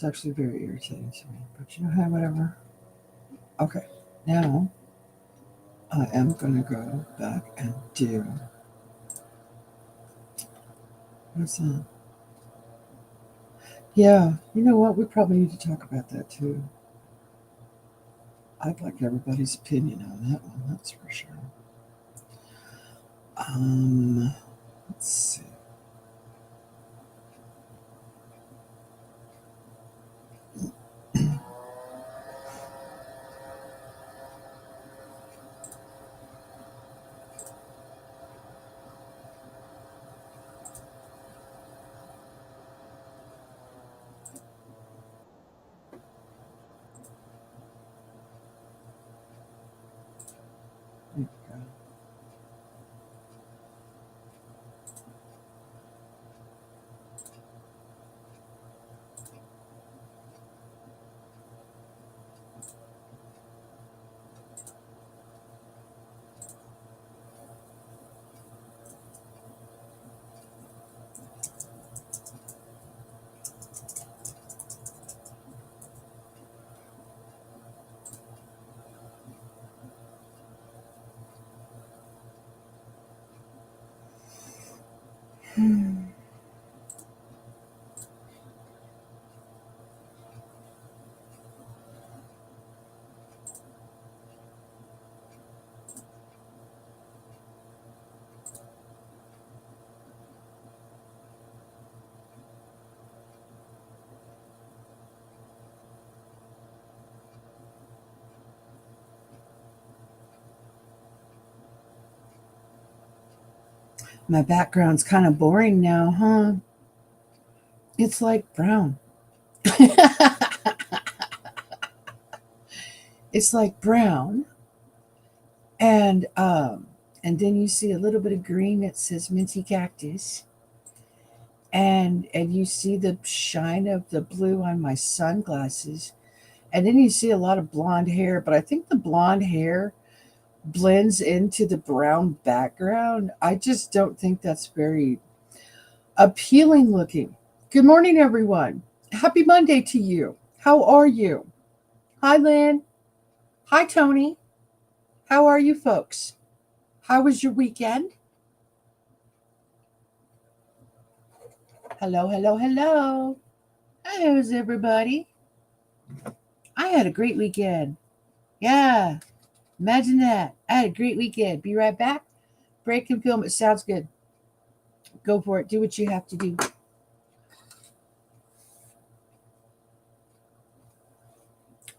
It's actually very irritating to me. But you know, hey, whatever. Okay, now I am going to go back and do. What's that? Yeah, you know what? We probably need to talk about that too. I'd like everybody's opinion on that one, that's for sure. Um, let's see. There we go. Hmm. My background's kind of boring now, huh? It's like brown. It's like brown, and then you see a little bit of green that says minty cactus, and you see the shine of the blue on my sunglasses, and then you see a lot of blonde hair. But I think the blonde hair blends into the brown background. I just don't think that's very appealing looking. Good morning, everyone. Happy Monday to you. How are you? Hi, Lynn. Hi, Tony. How are you, folks? How was your weekend? Hello, hello, hello. How's everybody? I had a great weekend. Yeah, imagine that. I had a great weekend. Be right back. Break and film. It sounds good. Go for it. Do what you have to do.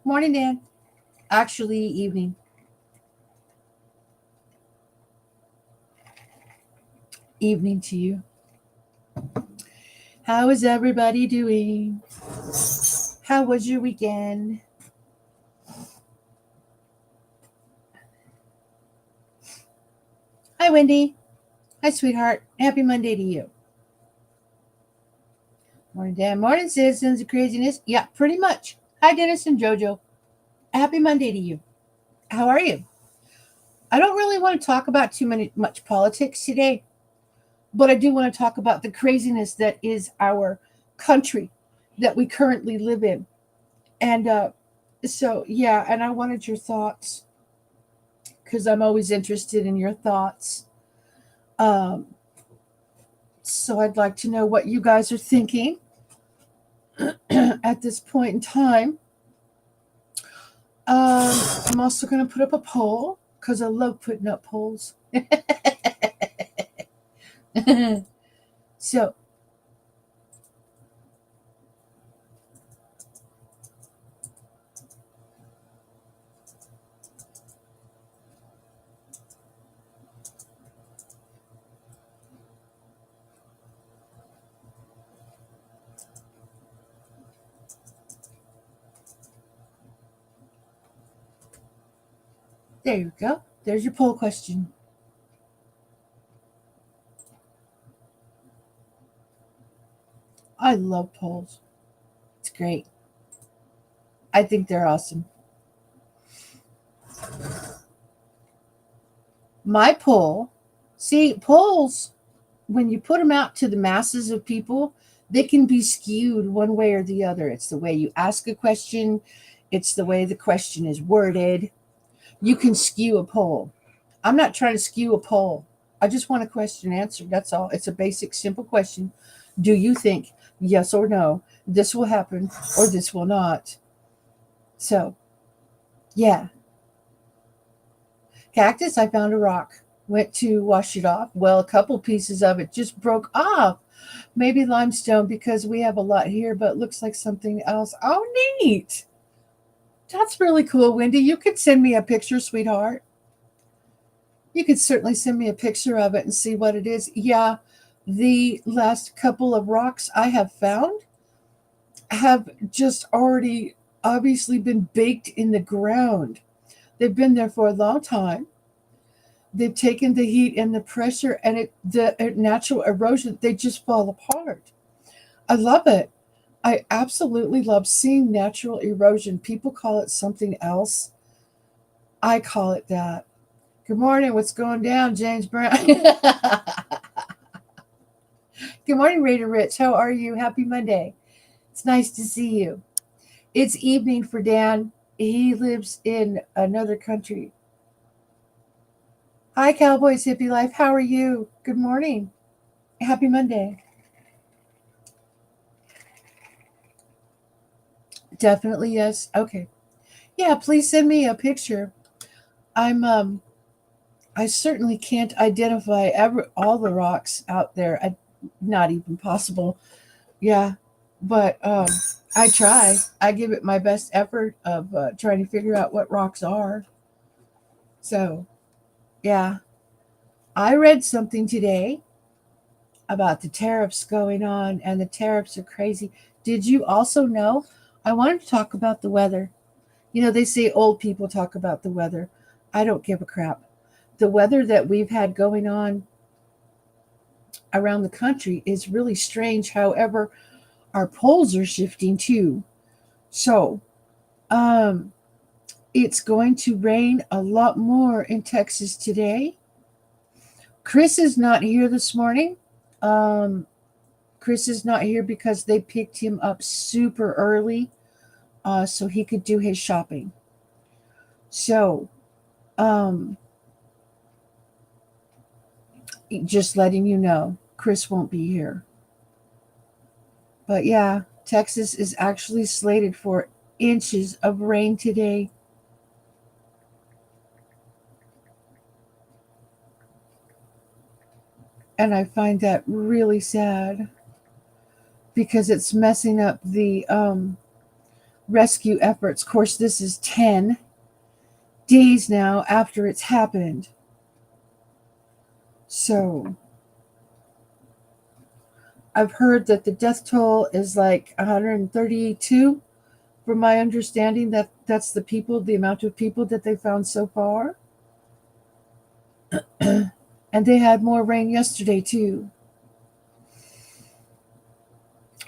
Morning, Dan. Actually, evening. Evening to you. How is everybody doing? How was your weekend? Hi, Wendy. Hi, sweetheart. Happy Monday to you. Morning, Dan. Morning, citizens of craziness. Yeah, pretty much. Hi, Dennis and JoJo. Happy Monday to you. How are you? I don't really want to talk about much politics today, but I do want to talk about the craziness that is our country that we currently live in. And so, yeah, and I wanted your thoughts because I'm always interested in your thoughts. Um, so I'd like to know what you guys are thinking at this point in time. I'm also going to put up a poll because I love putting up polls. So, there you go. There's your poll question. I love polls. It's great. I think they're awesome. My poll, see, polls, when you put them out to the masses of people, They can be skewed one way or the other. It's the way you ask a question, it's the way the question is worded. You can skew a poll. I'm not trying to skew a poll. I just want a question answered. That's all. It's a basic, simple question. Do you think, yes or no, this will happen or this will not? So, yeah. Cactus, I found a rock. Went to wash it off. Well, a couple pieces of it just broke off. Maybe limestone because we have a lot here, but it looks like something else. Oh, neat. That's really cool, Wendy. You could send me a picture, sweetheart. You could certainly send me a picture of it and see what it is. Yeah, the last couple of rocks I have found have just already obviously been baked in the ground. They've been there for a long time. They've taken the heat and the pressure and the natural erosion. They just fall apart. I love it. I absolutely love seeing natural erosion. People call it something else. I call it that. Good morning. What's going down, James Brown? Good morning, Raider Rich. How are you? Happy Monday. It's nice to see you. It's evening for Dan. He lives in another country. Hi, Cowboys Hippie Life. How are you? Good morning. Happy Monday. Definitely yes. Okay. Yeah, please send me a picture. I certainly can't identify all the rocks out there. Not even possible. Yeah, but I try. I give it my best effort of trying to figure out what rocks are. So, yeah, I read something today about the tariffs going on, and the tariffs are crazy. Did you also know? I wanted to talk about the weather. You know, they say old people talk about the weather. I don't give a crap. The weather that we've had going on around the country is really strange. However, our poles are shifting too. So, um, it's going to rain a lot more in Texas today. Chris is not here this morning. Um, Chris is not here because they picked him up super early so he could do his shopping. So, um, just letting you know, Chris won't be here. But yeah, Texas is actually slated for inches of rain today. And I find that really sad because it's messing up the rescue efforts. Of course, this is 10 days now after it's happened. So I've heard that the death toll is like 132. From my understanding, that's the amount of people that they found so far. And they had more rain yesterday too.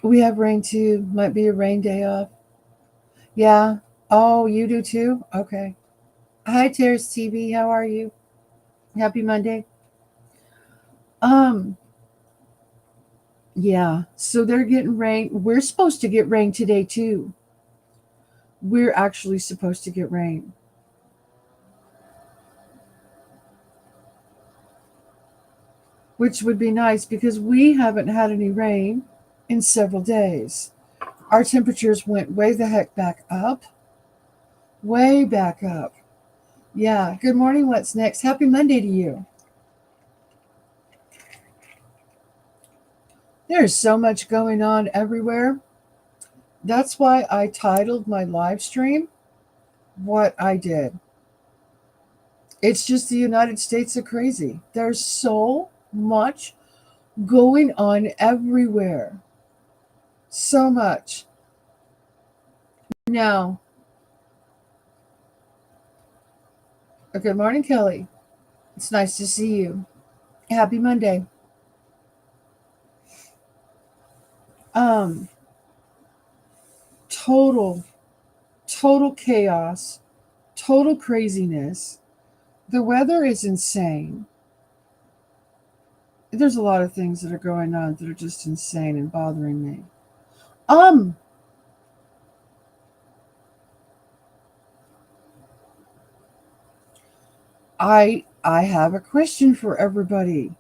We have rain too. Might be a rain day off. Yeah. Oh, you do too? Okay. Hi, Terrace TV. How are you? Happy Monday. Um, yeah. So they're getting rain. We're supposed to get rain today too. We're actually supposed to get rain. Which would be nice because we haven't had any rain in several days. Our temperatures went way the heck back up. Way back up. Yeah. Good morning. What's next? Happy Monday to you. There's so much going on everywhere. That's why I titled my live stream what I did. It's just the United States are crazy. There's so much going on everywhere. So much. Now, good morning, Kelly. It's nice to see you. Happy Monday. Um, total, total chaos, total craziness. The weather is insane. There's a lot of things that are going on that are just insane and bothering me. Um, I have a question for everybody.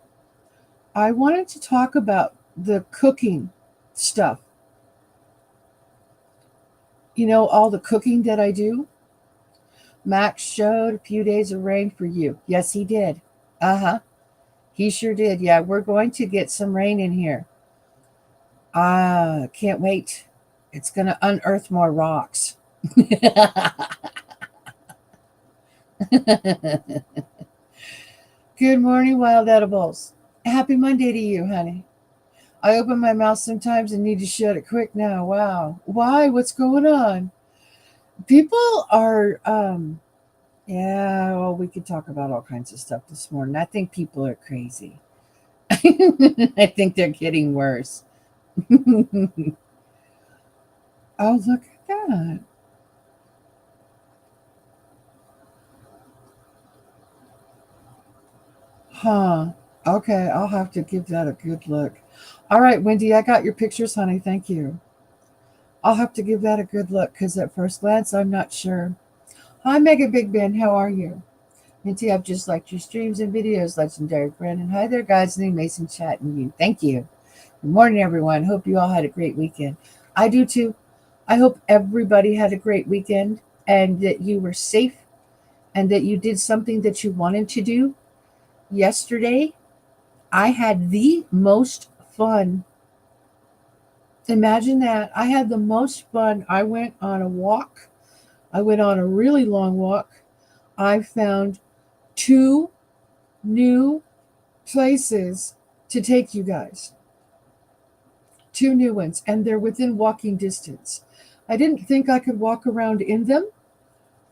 I wanted to talk about the cooking stuff. You know, all the cooking that I do. Max showed a few days of rain for you. Yes, he did. Uh huh. He sure did. Yeah, we're going to get some rain in here. Ah, can't wait. It's going to unearth more rocks. Good morning, wild edibles. Happy Monday to you, honey. I open my mouth sometimes and need to shut it quick now. Wow. Why? What's going on? People are, yeah, well, we could talk about all kinds of stuff this morning. I think people are crazy. I think they're getting worse. Oh, look at that. Huh. Okay, I'll have to give that a good look. All right, Wendy, I got your pictures, honey. Thank you. I'll have to give that a good look because at first glance, I'm not sure. Hi, Mega Big Ben. How are you? Minty, I've just liked your streams and videos, legendary friend. And hi there, guys. Name Mason chatting you. Thank you. Good morning, everyone. Hope you all had a great weekend. I do too. I hope everybody had a great weekend and that you were safe and that you did something that you wanted to do. Yesterday, I had the most fun. Imagine that. I had the most fun. I went on a walk. I went on a really long walk. I found two new places to take you guys. Two new ones, and they're within walking distance. I didn't think I could walk around in them,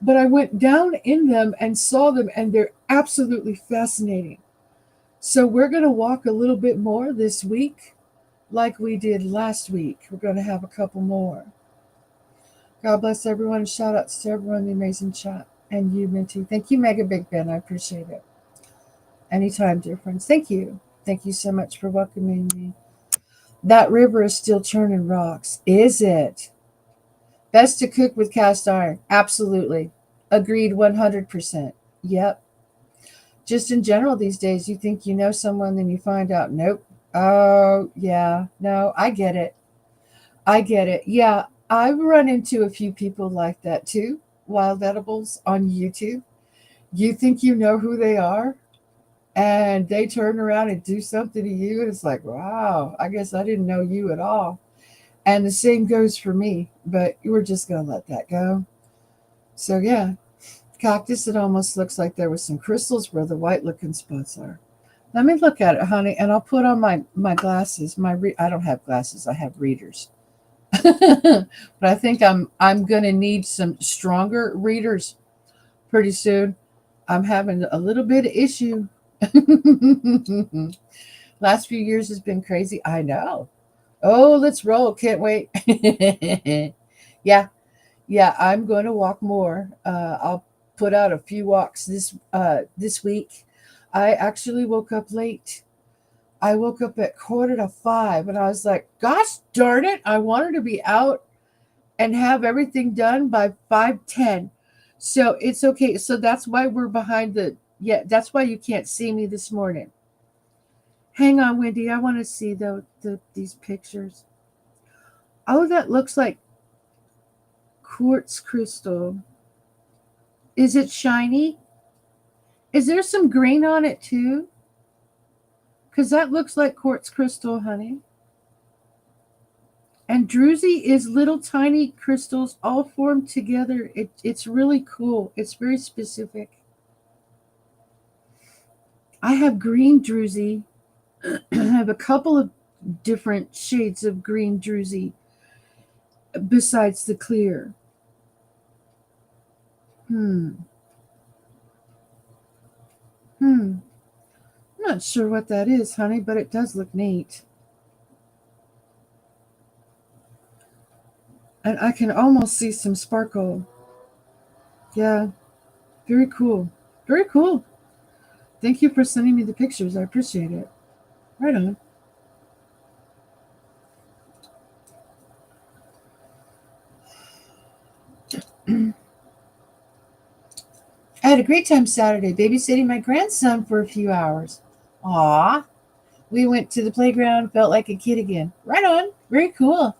but I went down in them and saw them, and they're absolutely fascinating. So we're going to walk a little bit more this week, like we did last week. We're going to have a couple more. God bless everyone. Shout outs to everyone in the amazing chat. And you, Minty. Thank you, Mega Big Ben. I appreciate it. Anytime, dear friends. Thank you. Thank you so much for welcoming me. That river is still churning rocks. Is it? Best to cook with cast iron. Absolutely. Agreed 100%. Yep. Just in general these days, you think you know someone, then you find out, nope. Oh, yeah. No, I get it. I get it. Yeah, I've run into a few people like that too. Wild edibles on YouTube. You think you know who they are, and they turn around and do something to you, and it's like, wow, I guess I didn't know you at all. And the same goes for me, but we're just gonna let that go. So yeah, cactus. It almost looks like there was some crystals where the white looking spots are. Let me look at it, honey, and I'll put on my glasses. I don't have glasses. I have readers. But I think I'm gonna need some stronger readers pretty soon. I'm having a little bit of issue. Last few years has been crazy. I know. Oh, let's roll. Can't wait. Yeah, yeah, I'm going to walk more. I'll put out a few walks this week. I actually woke up late. I woke up at 4:45 and I was like, gosh darn it, I wanted to be out and have everything done by 5:10. So it's okay. So that's why we're behind yeah, that's why you can't see me this morning. Hang on, Wendy. I want to see these pictures. Oh, that looks like quartz crystal. Is it shiny? Is there some green on it too? Because that looks like quartz crystal, honey. And druzy is little tiny crystals all formed together. It's really cool. It's very specific. I have green druzy. I have a couple of different shades of green druzy besides the clear. Hmm. Hmm. I'm not sure what that is, honey, but it does look neat. And I can almost see some sparkle. Yeah, very cool. Very cool. Thank you for sending me the pictures. I appreciate it. Right on. I had a great time Saturday babysitting my grandson for a few hours. Aw, we went to the playground, felt like a kid again. Right on. Very cool.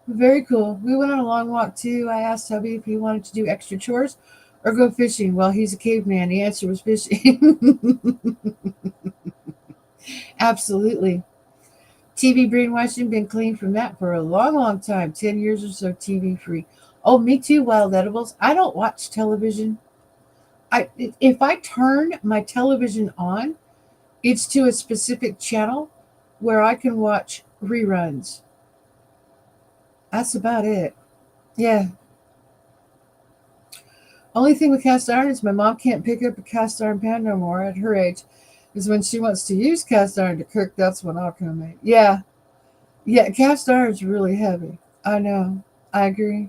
Very cool. We went on a long walk too. I asked Toby if he wanted to do extra chores or go fishing. Well, he's a caveman. The answer was fishing. Absolutely. TV brainwashing, been clean from that for a long, long time. 10 years or so TV free. Oh, me too, Wild Edibles. I don't watch television. If I turn my television on, it's to a specific channel where I can watch reruns. That's about it. Yeah. Only thing with cast iron is my mom can't pick up a cast iron pan no more at her age. Is when she wants to use cast iron to cook, that's when I'll come in. Yeah. Yeah, cast iron's really heavy. I know. I agree.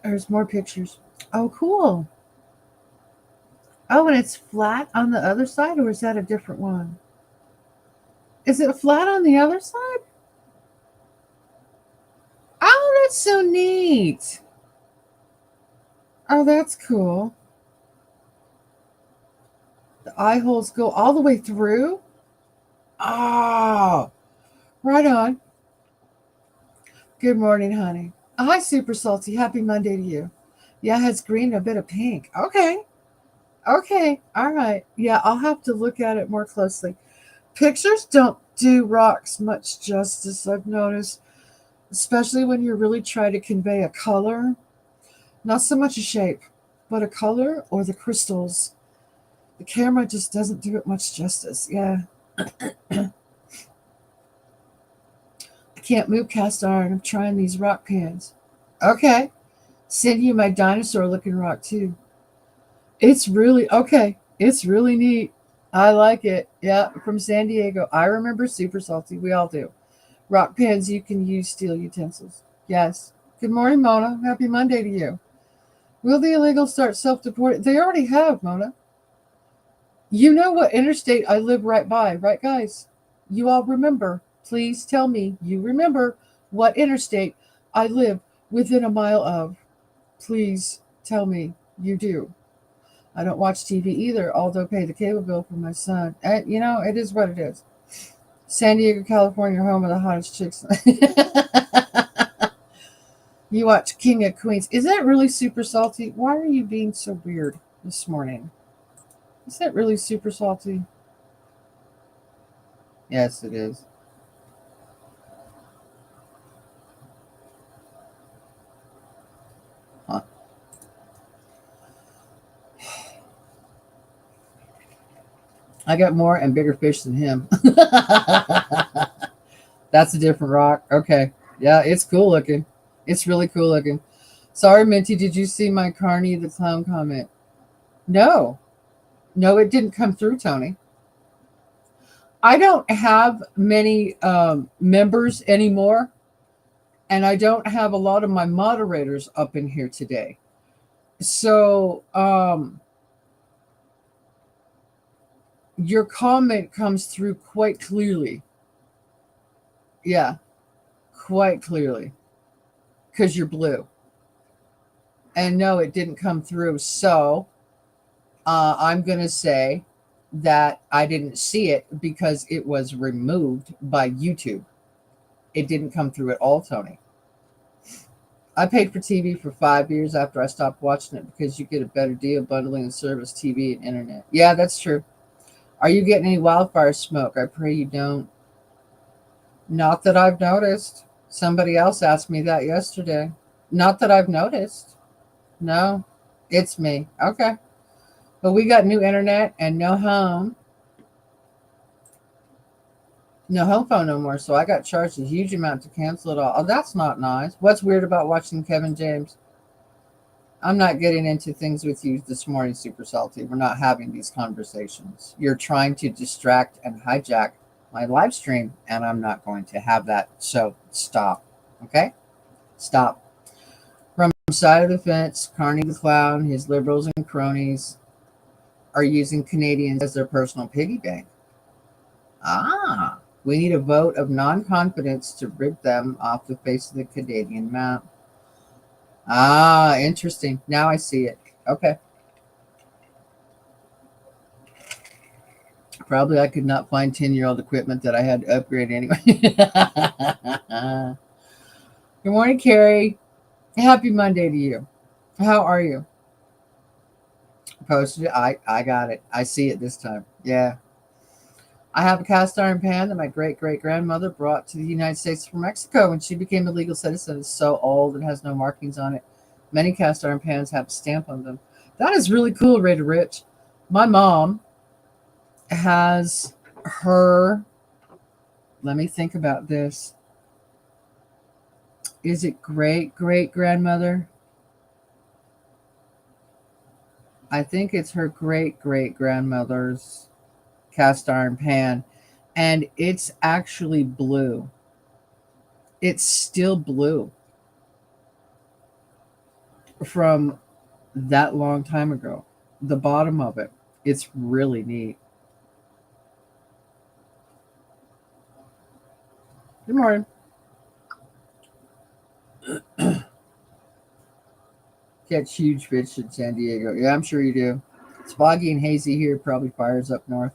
There's more pictures. Oh, cool. Oh, and it's flat on the other side, or is that a different one? Is it flat on the other side? Oh, that's so neat. Oh, that's cool. The eye holes go all the way through? Oh, right on. Good morning, honey. Hi, Super Salty. Happy Monday to you. Yeah, it has green and a bit of pink. Okay. Okay. All right. Yeah, I'll have to look at it more closely. Pictures don't do rocks much justice, I've noticed, especially when you're really trying to convey a color. Not so much a shape, but a color or the crystals. The camera just doesn't do it much justice. Yeah. I can't move cast iron. I'm trying these rock pans. Okay. Send you my dinosaur looking rock too. It's really okay. It's really neat. I like it. Yeah, from San Diego. I remember Super Salty. We all do. Rock pans, you can use steel utensils. Yes. Good morning, Mona. Happy Monday to you. Will the illegals start self deporting? They already have, Mona. You know what interstate I live right by, right, guys? You all remember. Please tell me you remember what interstate I live within a mile of. Please tell me you do. I don't watch TV either, although pay the cable bill for my son. And, it is what it is. San Diego, California, home of the hottest chicks. You watch King of Queens. Is that really Super Salty? Why are you being so weird this morning? Is that really Super Salty? Yes, it is. Huh. I got more and bigger fish than him. That's a different rock. Okay. Yeah, it's cool looking. It's really cool looking. Sorry, Minty, did you see my Carney the Clown comment? No. No, it didn't come through, Tony. I don't have many members anymore, and I don't have a lot of my moderators up in here today. So your comment comes through quite clearly. Yeah, quite clearly. Because you're blue. And no, it didn't come through. So I'm going to say that I didn't see it because it was removed by YouTube. It didn't come through at all, Tony. I paid for TV for 5 years after I stopped watching it because you get a better deal bundling the service, TV, and internet. Yeah, that's true. Are you getting any wildfire smoke? I pray you don't. Not that I've noticed. Somebody else asked me that yesterday. Not that I've noticed. No, it's me. Okay. But we got new internet and no home phone no more. So I got charged a huge amount to cancel it all. Oh, that's not nice. What's weird about watching Kevin James? I'm not getting into things with you this morning, Super Salty. We're not having these conversations. You're trying to distract and hijack my live stream, and I'm not going to have that. So stop. Okay? Stop. side of the fence, Carney the clown, his liberals and cronies are using Canadians as their personal piggy bank. Ah, we need a vote of non-confidence to rip them off the face of the Canadian map. Ah, interesting. Now I see it. Okay. Probably I could not find 10-year-old equipment that I had to upgrade anyway. Good morning, Carrie. Happy Monday to you. How are you? Posted it. I got it. I see it this time. Yeah. I have a cast iron pan that my great great grandmother brought to the United States from Mexico when she became a legal citizen. It's so old and has no markings on it. Many cast iron pans have a stamp on them. That is really cool, Rita Rich. My mom has her, let me think about this. Is it great great grandmother? I think it's her great great grandmother's cast iron pan, and it's actually blue. It's still blue from that long time ago. The bottom of it, it's really neat. Good morning. Catch huge fish in San Diego. Yeah, I'm sure you do. It's foggy and hazy here. Probably fires up north.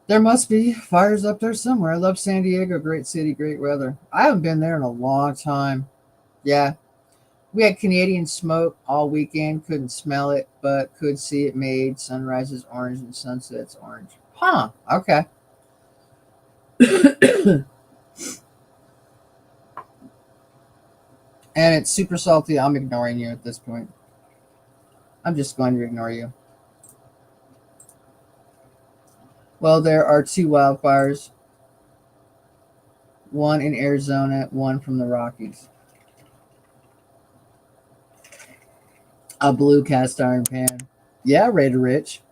There must be fires up there somewhere. I love San Diego. Great city, great weather. I haven't been there in a long time. Yeah. We had Canadian smoke all weekend. Couldn't smell it, but could see it made. Sunrises orange and sunsets orange. Huh. Okay. And it's super salty. I'm ignoring you at this point. I'm just going to ignore you. Well, there are two wildfires, one in Arizona, one from the Rockies. A blue cast iron pan. Yeah, Raider Rich.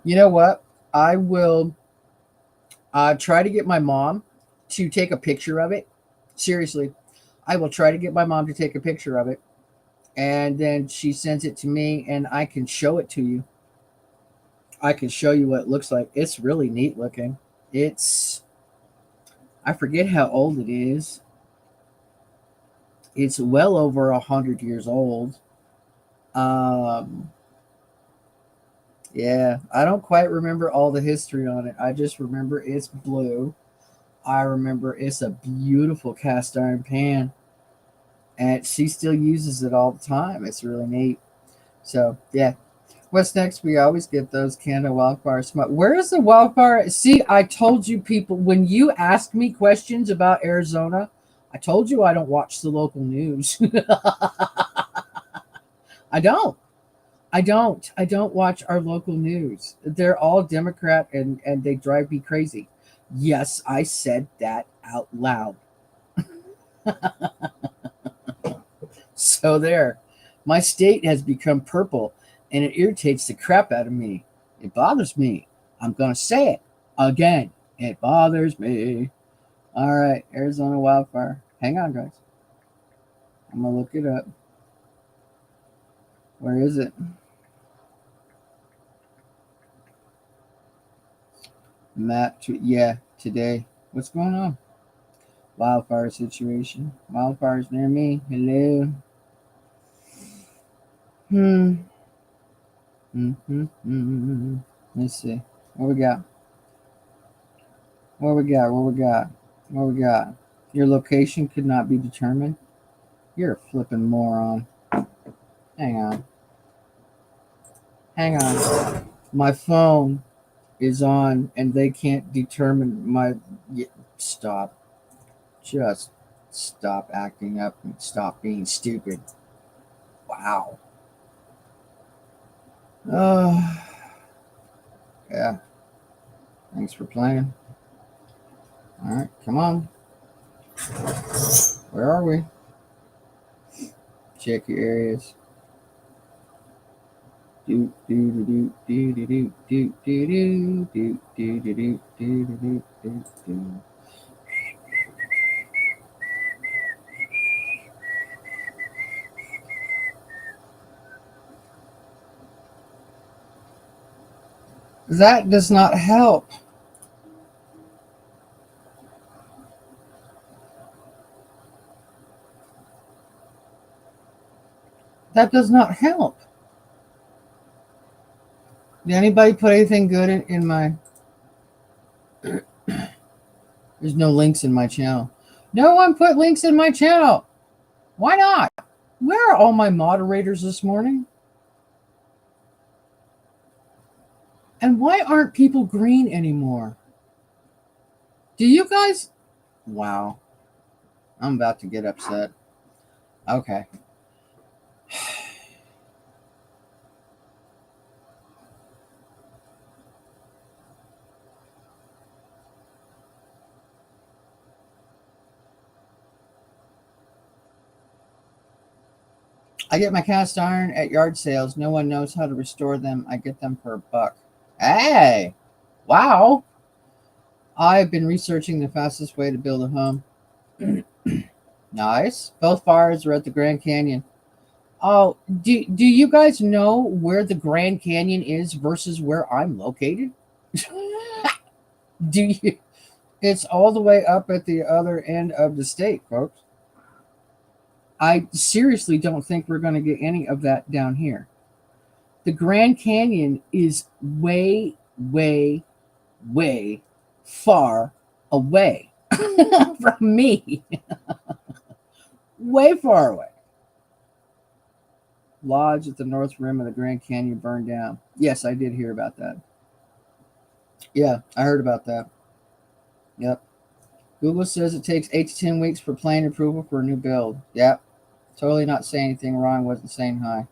You know what? I will try to get my mom to take a picture of it. Seriously, I will try to get my mom to take a picture of it. And then she sends it to me, and I can show it to you. I can show you what it looks like. It's really neat looking. It's, I forget how old it is. It's well over 100 years old. Um, yeah, I don't quite remember all the history on it. I just remember it's blue. I remember it's a beautiful cast iron pan, and she still uses it all the time. It's really neat. So yeah. What's next? We always get those Canada wildfire smoke. Where is the wildfire? See, I told you people when you ask me questions about Arizona, I told you I don't watch the local news. I don't. I don't watch our local news. They're all Democrat and they drive me crazy. Yes, I said that out loud. So there. My state has become purple and it irritates the crap out of me. It bothers me. I'm going to say it again. It bothers me. All right, Arizona wildfire. Hang on, guys. I'm going to look it up. Where is it? Map to, yeah, today. What's going on? Wildfire situation. Wildfires near me. Hello. Hmm. Mm-hmm. Let's see. What we got? What we got? What we got? What we got? Your location could not be determined. You're a flipping moron. Hang on. Hang on. My phone is on and they can't determine my. Stop. Just stop acting up and stop being stupid. Wow. Oh, yeah. Thanks for playing. All right, come on. Where are we? Check your areas. Do do do do do do do do do do do do do do do do do. That does not help. That does not help. Did anybody put anything good in my... There's no links in my channel. No one put links in my channel. Why not? Where are all my moderators this morning? And why aren't people green anymore? Do you guys... Wow. I'm about to get upset. Okay. I get my cast iron at yard sales. No one knows how to restore them. I get them for $1. Hey! Wow! I've been researching the fastest way to build a home. Nice. Both fires are at the Grand Canyon. Oh, do you guys know where the Grand Canyon is versus where I'm located? Do you? It's all the way up at the other end of the state, folks. I seriously don't think we're going to get any of that down here. The Grand Canyon is way, way, way far away from me. Way far away. Lodge at the north rim of the Grand Canyon burned down. Yes, I did hear about that. Yeah, I heard about that. Yep. Google says it takes 8 to 10 weeks for plan approval for a new build. Yep. Totally not saying anything wrong. Wasn't saying hi.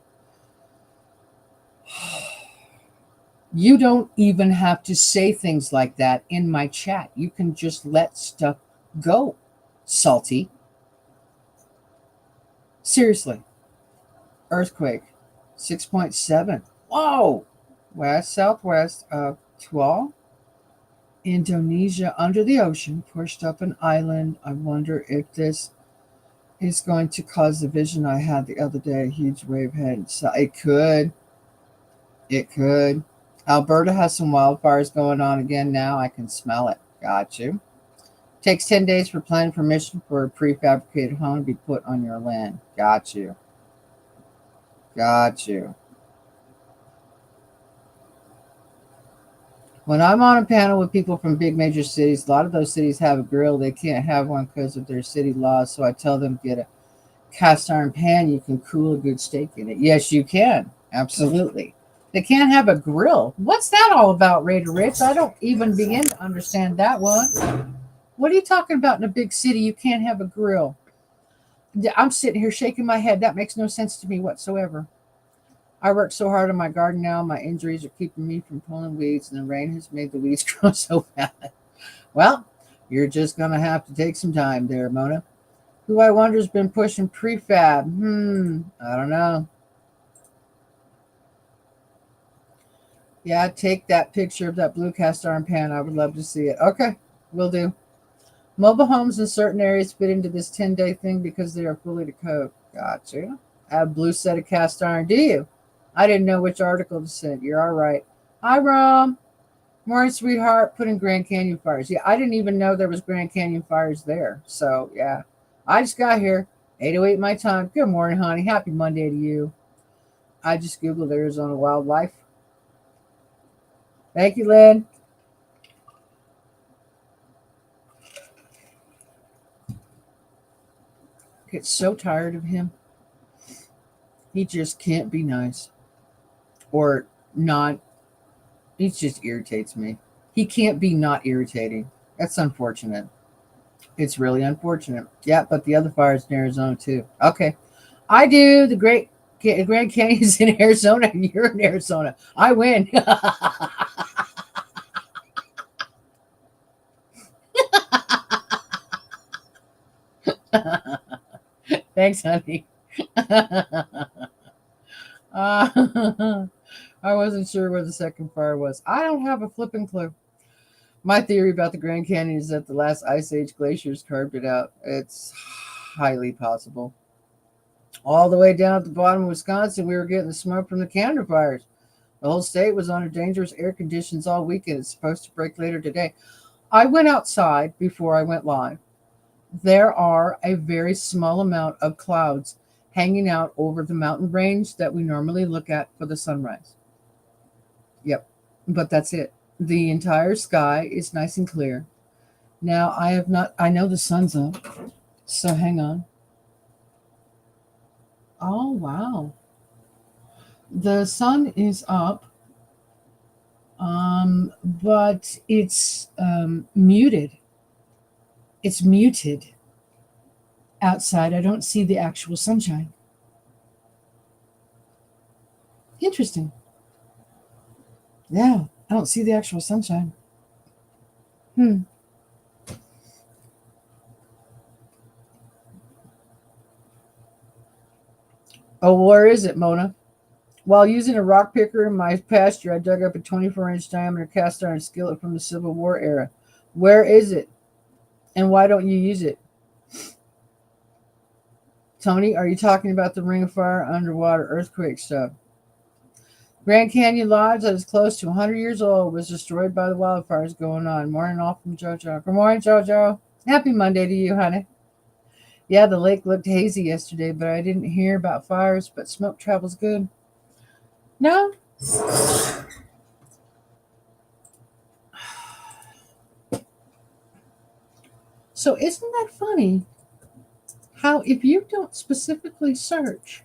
You don't even have to say things like that in my chat. You can just let stuff go, Salty. Seriously. Earthquake, 6.7. Whoa! Southwest of Tual, Indonesia, under the ocean, pushed up an island. I wonder if this is going to cause the vision I had the other day. A huge wave head. So it could. It could. Alberta has some wildfires going on again now. I can smell it. Got you. Takes 10 days for planning permission for a prefabricated home to be put on your land. Got you. Got you. When I'm on a panel with people from big major cities, a lot of those cities have a grill. They can't have one because of their city laws. So I tell them, get a cast iron pan. You can cool a good steak in it. Yes, you can. Absolutely. They can't have a grill. What's that all about, Raider Rich? I don't even begin to understand that one. What are you talking about in a big city? You can't have a grill. I'm sitting here shaking my head. That makes no sense to me whatsoever. I work so hard on my garden now. My injuries are keeping me from pulling weeds, and the rain has made the weeds grow so bad. Well, you're just going to have to take some time there, Mona. Who I wonder has been pushing prefab? I don't know. Yeah, take that picture of that blue cast iron pan. I would love to see it. Okay, will do. Mobile homes in certain areas fit into this 10-day thing because they are fully to code. Gotcha. I have a blue set of cast iron. Do you? I didn't know which article to send. You're all right. Hi, Rom. Morning, sweetheart. Put in Grand Canyon fires. Yeah, I didn't even know there was Grand Canyon fires there. So, yeah. I just got here. 8:08 my time. Good morning, honey. Happy Monday to you. I just Googled Arizona wildlife. Thank you, Lynn. Get so tired of him. He just can't be nice. Or not. He just irritates me. He can't be not irritating. That's unfortunate. It's really unfortunate. Yeah, but the other fires in Arizona too. Okay. I do. The Grand Canyon's in Arizona and you're in Arizona. I win. Thanks, honey. I wasn't sure where the second fire was. I don't have a flipping clue. My theory about the Grand Canyon is that the last ice age glaciers carved it out. It's highly possible. All the way down at the bottom of Wisconsin, we were getting the smoke from the Canada fires. The whole state was under dangerous air conditions all weekend. It's supposed to break later today. I went outside before I went live. There are a very small amount of clouds hanging out over the mountain range that we normally look at for the sunrise. Yep, but that's it. The entire sky is nice and clear. Now, I know the sun's up, so hang on. Oh, wow. The sun is up, but it's muted. It's muted outside. I don't see the actual sunshine. Interesting. Yeah, I don't see the actual sunshine. Hmm. Oh, where is it, Mona? While using a rock picker in my pasture, I dug up a 24-inch diameter cast iron skillet from the Civil War era. Where is it, and why don't you use it? Tony, are you talking about the Ring of Fire underwater earthquake stuff? Grand Canyon Lodge, that is close to 100 years old, was destroyed by the wildfires going on. Morning all from JoJo. Good morning, JoJo. Happy Monday to you, honey. Yeah, the lake looked hazy yesterday, but I didn't hear about fires, but smoke travels good. No? So isn't that funny how if you don't specifically search,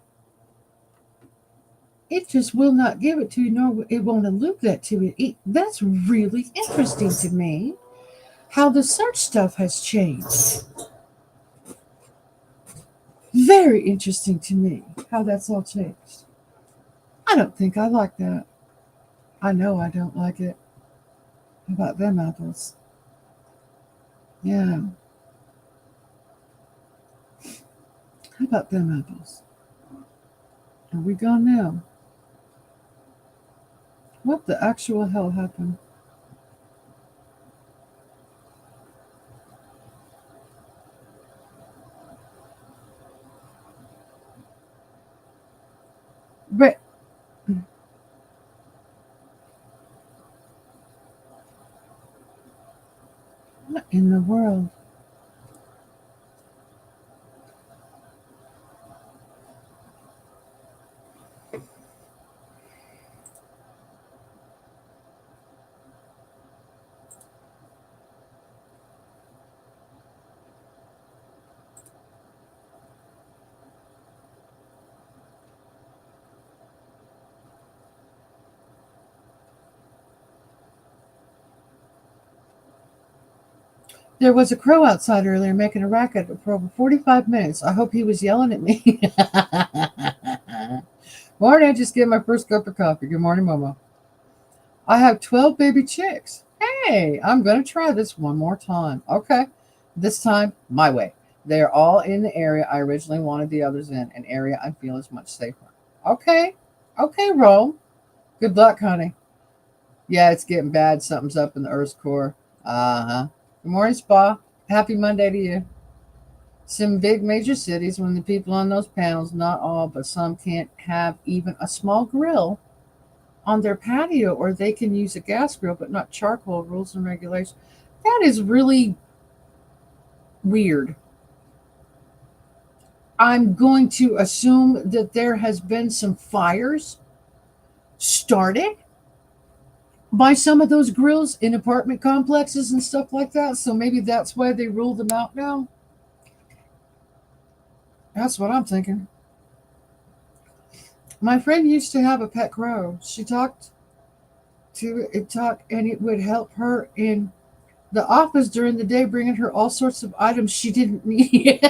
it just will not give it to you, nor it won't allude that to it. That's really interesting to me how the search stuff has changed. Very interesting to me how that's all changed. I don't think I like that. I know I don't like it. How about them apples? Yeah. How about them apples? Are we gone now? What the actual hell happened? But what in the world? There was a crow outside earlier making a racket for over 45 minutes. I hope he was yelling at me. Morning, I just gave my first cup of coffee. Good morning, Momo. I have 12 baby chicks. Hey, I'm going to try this one more time. Okay. This time, my way. They are all in the area I originally wanted the others in, an area I feel is much safer. Okay. Okay, roll. Good luck, honey. Yeah, it's getting bad. Something's up in the Earth's core. Uh huh. Good morning, Spa. Happy Monday to you. Some big major cities, when the people on those panels, not all, but some, can't have even a small grill on their patio, or they can use a gas grill but not charcoal, rules and regulations. That is really weird. I'm going to assume that there has been some fires started by some of those grills in apartment complexes and stuff like that. So maybe that's why they ruled them out now. That's what I'm thinking. My friend used to have a pet crow. She talked to it talk and it would help her in the office during the day, bringing her all sorts of items she didn't need.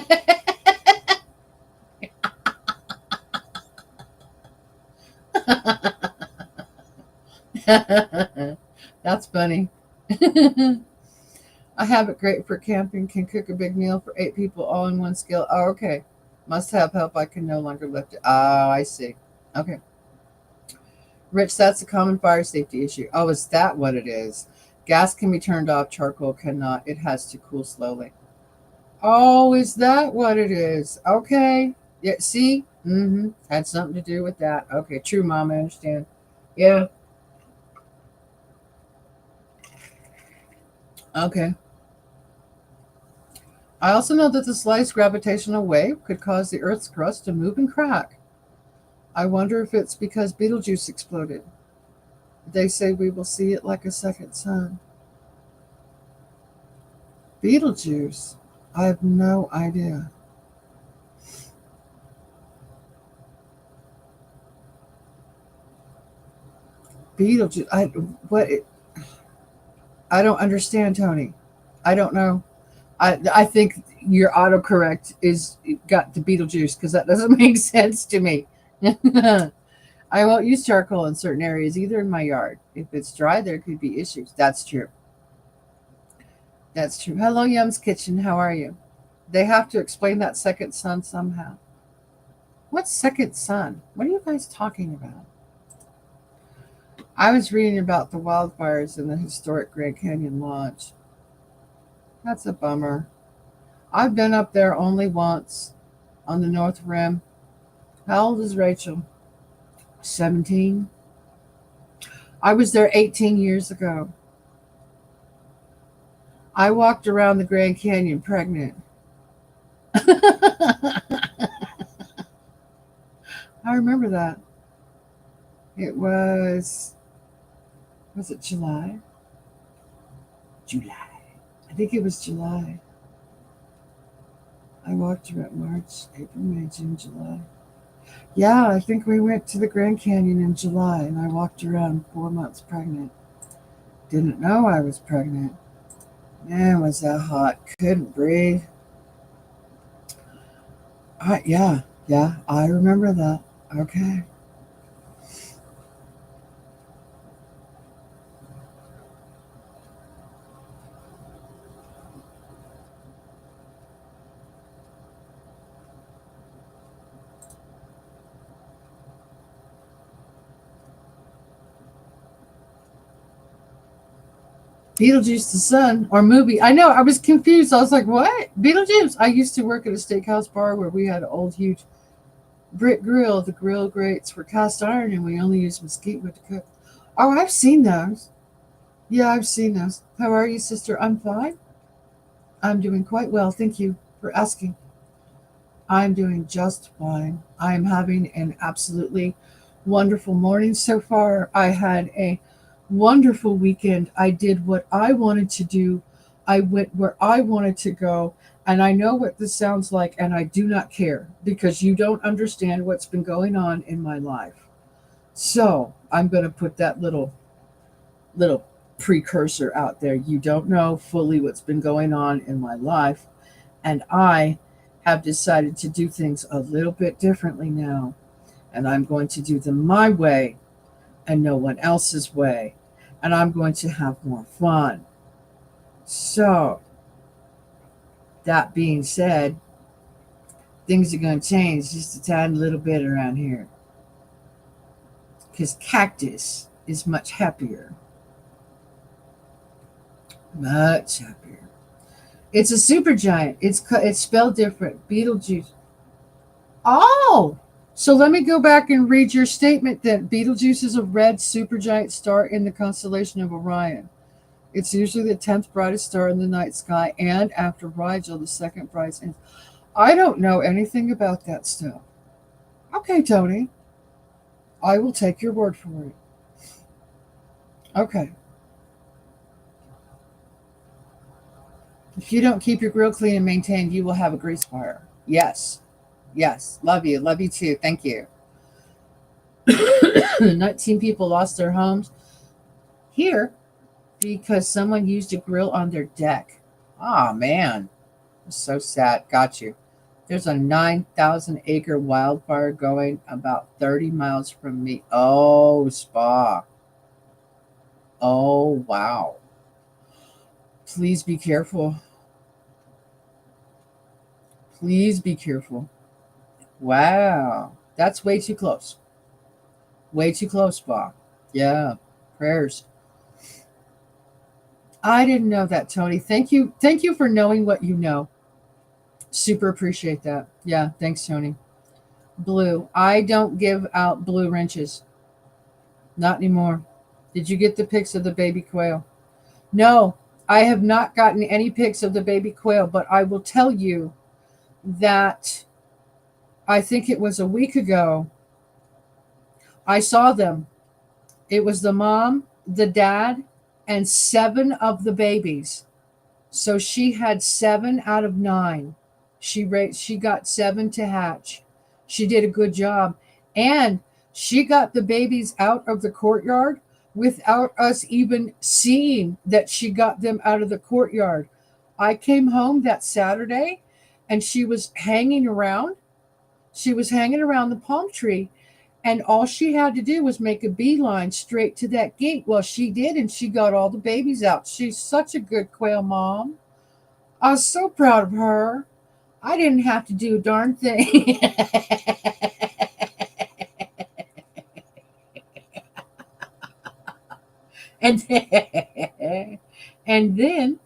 That's funny. I have it great for camping, can cook a big meal for 8 people all in one skill. Oh, okay. Must have help. I can no longer lift it. Oh, I see. Okay. Rich, that's a common fire safety issue. Oh, is that what it is? Gas can be turned off, charcoal cannot. It has to cool slowly. Oh, is that what it is? Okay. Yeah, see? Mm-hmm. Had something to do with that. Okay, true, Mom. I understand. Yeah. Okay. I also know that the slightest gravitational wave could cause the Earth's crust to move and crack. I wonder if it's because Betelgeuse exploded. They say we will see it like a second sun. Betelgeuse? I have no idea. Beetlejuice. What? I don't understand, Tony. I don't know. I think your autocorrect is got the Beetlejuice because that doesn't make sense to me. I won't use charcoal in certain areas either in my yard. If it's dry, there could be issues. That's true. That's true. Hello, Yum's Kitchen. How are you? They have to explain that second sun somehow. What second sun? What are you guys talking about? I was reading about the wildfires in the historic Grand Canyon Lodge. That's a bummer. I've been up there only once on the North Rim. How old is Rachel? 17. I was there 18 years ago. I walked around the Grand Canyon pregnant. I remember that. It was it July? July. I think it was July. I walked around March, April, May, June, July. Yeah, I think we went to the Grand Canyon in July and I walked around 4 months pregnant. Didn't know I was pregnant. Man, was that hot. Couldn't breathe. Yeah, I remember that. Okay. Beetlejuice the Sun or movie. I know, I was confused. I was like, what? Beetlejuice. I used to work at a steakhouse bar where we had an old, huge brick grill. The grill grates were cast iron and we only used mesquite wood to cook. Oh, I've seen those. Yeah, I've seen those. How are you, sister? I'm fine. I'm doing quite well. Thank you for asking. I'm doing just fine. I'm having an absolutely wonderful morning so far. I had a wonderful weekend. I did what I wanted to do. I went where I wanted to go. And I know what this sounds like, and I do not care because you don't understand what's been going on in my life. So I'm going to put that little precursor out there. You don't know fully what's been going on in my life, and I have decided to do things a little bit differently now, and I'm going to do them my way and no one else's way, and I'm going to have more fun. So, that being said, things are going to change just a tiny little bit around here because Cactus is much happier. Much happier. It's a super giant. It's spelled different. Beetlejuice. Oh, so let me go back and read your statement that Betelgeuse is a red supergiant star in the constellation of Orion. It's usually the 10th brightest star in the night sky, and after Rigel, the second brightest. I don't know anything about that stuff. Okay, Tony, I will take your word for it. Okay. If you don't keep your grill clean and maintained, you will have a grease fire. Yes. Yes. Love you. Love you too. Thank you. 19 people lost their homes here because someone used a grill on their deck. Oh, man. So sad. Got you. There's a 9,000 acre wildfire going about 30 miles from me. Oh, Spa. Oh, wow. Please be careful. Please be careful. Wow. That's way too close. Way too close, Spa. Yeah. Prayers. I didn't know that, Tony. Thank you. Thank you for knowing what you know. Super appreciate that. Yeah, thanks, Tony. Blue. I don't give out blue wrenches. Not anymore. Did you get the pics of the baby quail? No. I have not gotten any pics of the baby quail, but I will tell you that I think it was a week ago. I saw them. It was the mom, the dad, and 7 of the babies. So she had 7 out of 9. She got 7 to hatch. She did a good job. And she got the babies out of the courtyard without us even seeing that she got them out of the courtyard. I came home that Saturday and she was hanging around. She was hanging around the palm tree, and all she had to do was make a beeline straight to that gate. Well, she did, and she got all the babies out. She's such a good quail mom. I was so proud of her. I didn't have to do a darn thing. and, and then,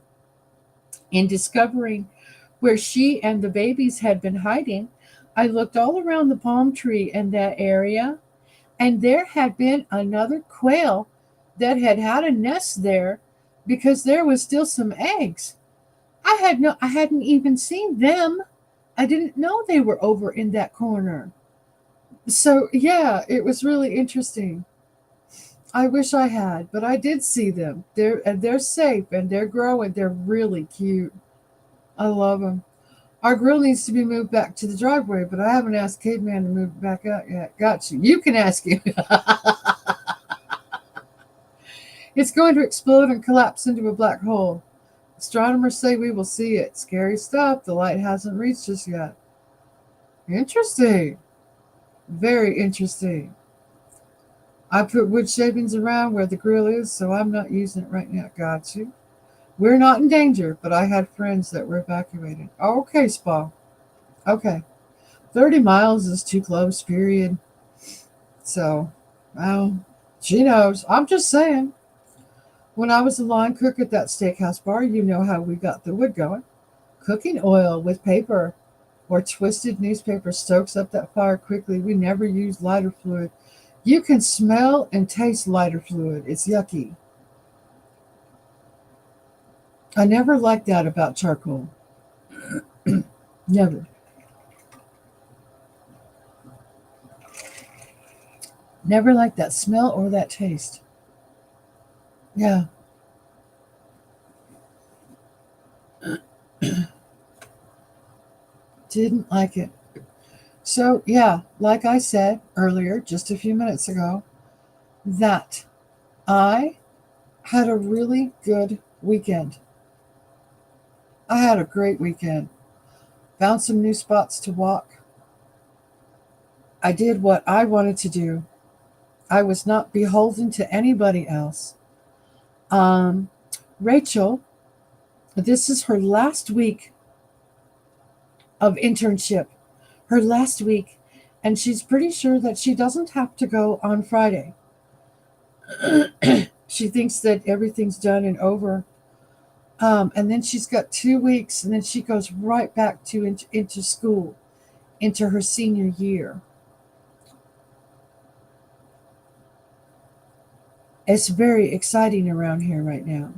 in discovering where she and the babies had been hiding, I looked all around the palm tree in that area, and there had been another quail that had had a nest there because there was still some eggs. I hadn't even seen them. I didn't know they were over in that corner. So yeah, it was really interesting. I wish I had, but I did see them. They're safe and they're growing. They're really cute. I love them. Our grill needs to be moved back to the driveway, but I haven't asked Caveman to move it back out yet. Got you. You can ask him. It's going to explode and collapse into a black hole. Astronomers say we will see it. Scary stuff. The light hasn't reached us yet. Interesting. Very interesting. I put wood shavings around where the grill is, so I'm not using it right now. Got you. We're not in danger, but I had friends that were evacuated. Okay, Spa. Okay. 30 miles is too close, period. So, well, she knows. I'm just saying. When I was the line cook at that steakhouse bar, you know how we got the wood going. Cooking oil with paper or twisted newspaper stokes up that fire quickly. We never used lighter fluid. You can smell and taste lighter fluid. It's yucky. I never liked that about charcoal. Never. Never liked that smell or that taste. Yeah. Didn't like it. So, yeah, like I said earlier, just a few minutes ago, that I had a really good weekend. I had a great weekend. Found some new spots to walk. I did what I wanted to do. I was not beholden to anybody else. Um, Rachel, this is her last week of internship, her last week, and she's pretty sure that she doesn't have to go on Friday. She thinks that everything's done and over. And then she's got 2 weeks, and then she goes right back to into school, into her senior year. It's very exciting around here right now.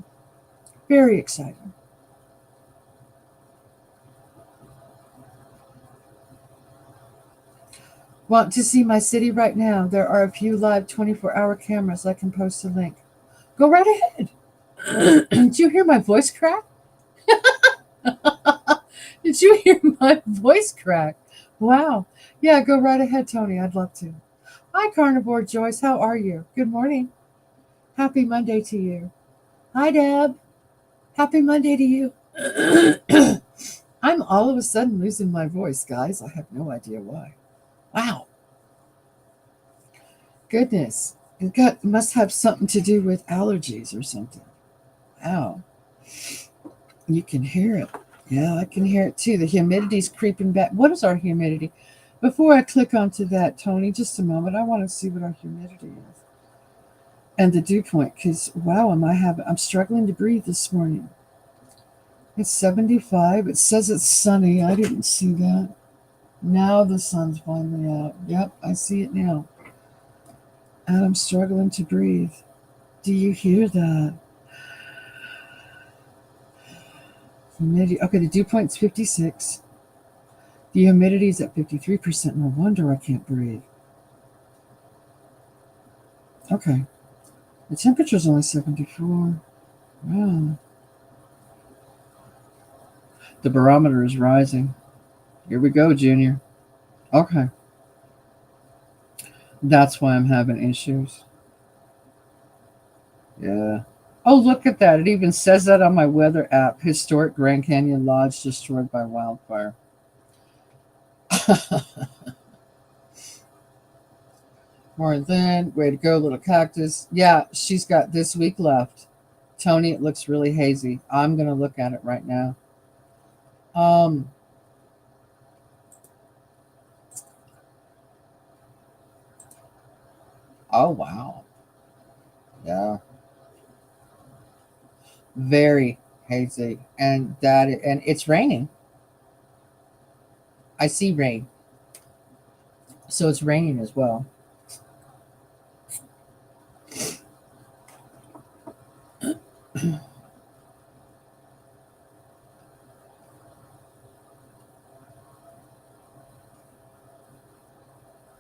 Very exciting. Want to see my city right now? There are a few live 24-hour cameras. I can post a link. Go right ahead. Did you hear my voice crack? Did you hear my voice crack? Wow. Yeah, go right ahead, Tony. I'd love to. Hi, Carnivore Joyce. How are you? Good morning. Happy Monday to you. Hi, Deb. Happy Monday to you. I'm all of a sudden losing my voice, guys. I have no idea why. Wow. Goodness. Must have something to do with allergies or something. Wow. You can hear it. Yeah, I can hear it too. The humidity's creeping back. What is our humidity? Before I click onto that, Tony, just a moment. I want to see what our humidity is. And the dew point, because wow, I'm struggling to breathe this morning. It's 75. It says it's sunny. I didn't see that. Now the sun's finally out. Yep, I see it now. And I'm struggling to breathe. Do you hear that? Humidity. Okay, the dew point's 56. The humidity is at 53%. No wonder I can't breathe. Okay. The temperature's only 74. Wow. The barometer is rising. Here we go, Junior. Okay. That's why I'm having issues. Yeah. Oh, look at that. It even says that on my weather app. Historic Grand Canyon Lodge destroyed by wildfire. More than, way to go, little cactus. Yeah, she's got this week left. Tony, it looks really hazy. I'm going to look at it right now. Um, oh, wow. Yeah. Very hazy. And it's raining. I see rain. So it's raining as well.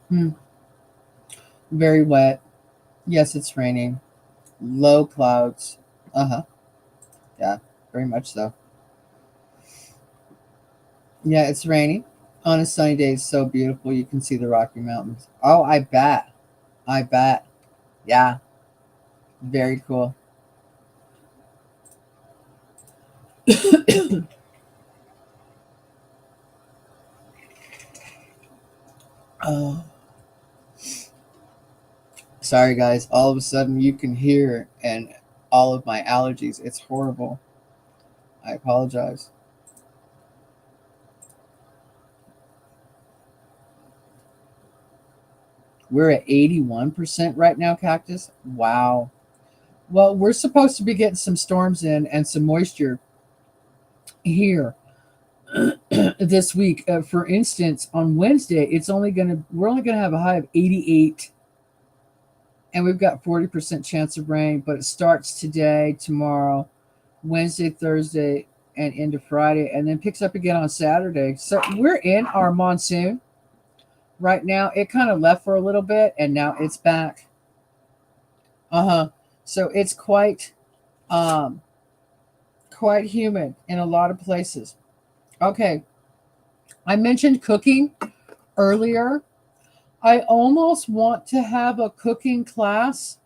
Hmm. Very wet. Yes, it's raining. Low clouds. Uh huh. Yeah, very much so. Yeah, it's raining. On a sunny day, it's so beautiful. You can see the Rocky Mountains. Oh, I bet. I bet. Yeah, very cool. Oh, sorry, guys. All of a sudden, you can hear and all of my allergies. It's horrible. I apologize. We're at 81% right now, Cactus. Wow. Well, we're supposed to be getting some storms in and some moisture here this week. For instance, on Wednesday, we're only gonna have a high of 88, and we've got 40% chance of rain. But it starts today, tomorrow, Wednesday, Thursday, and into Friday, and then picks up again on Saturday. So we're in our monsoon right now. It kind of left for a little bit, and now it's back. Uh-huh. So it's um quite humid in a lot of places. Okay, I mentioned cooking earlier. I almost want to have a cooking class,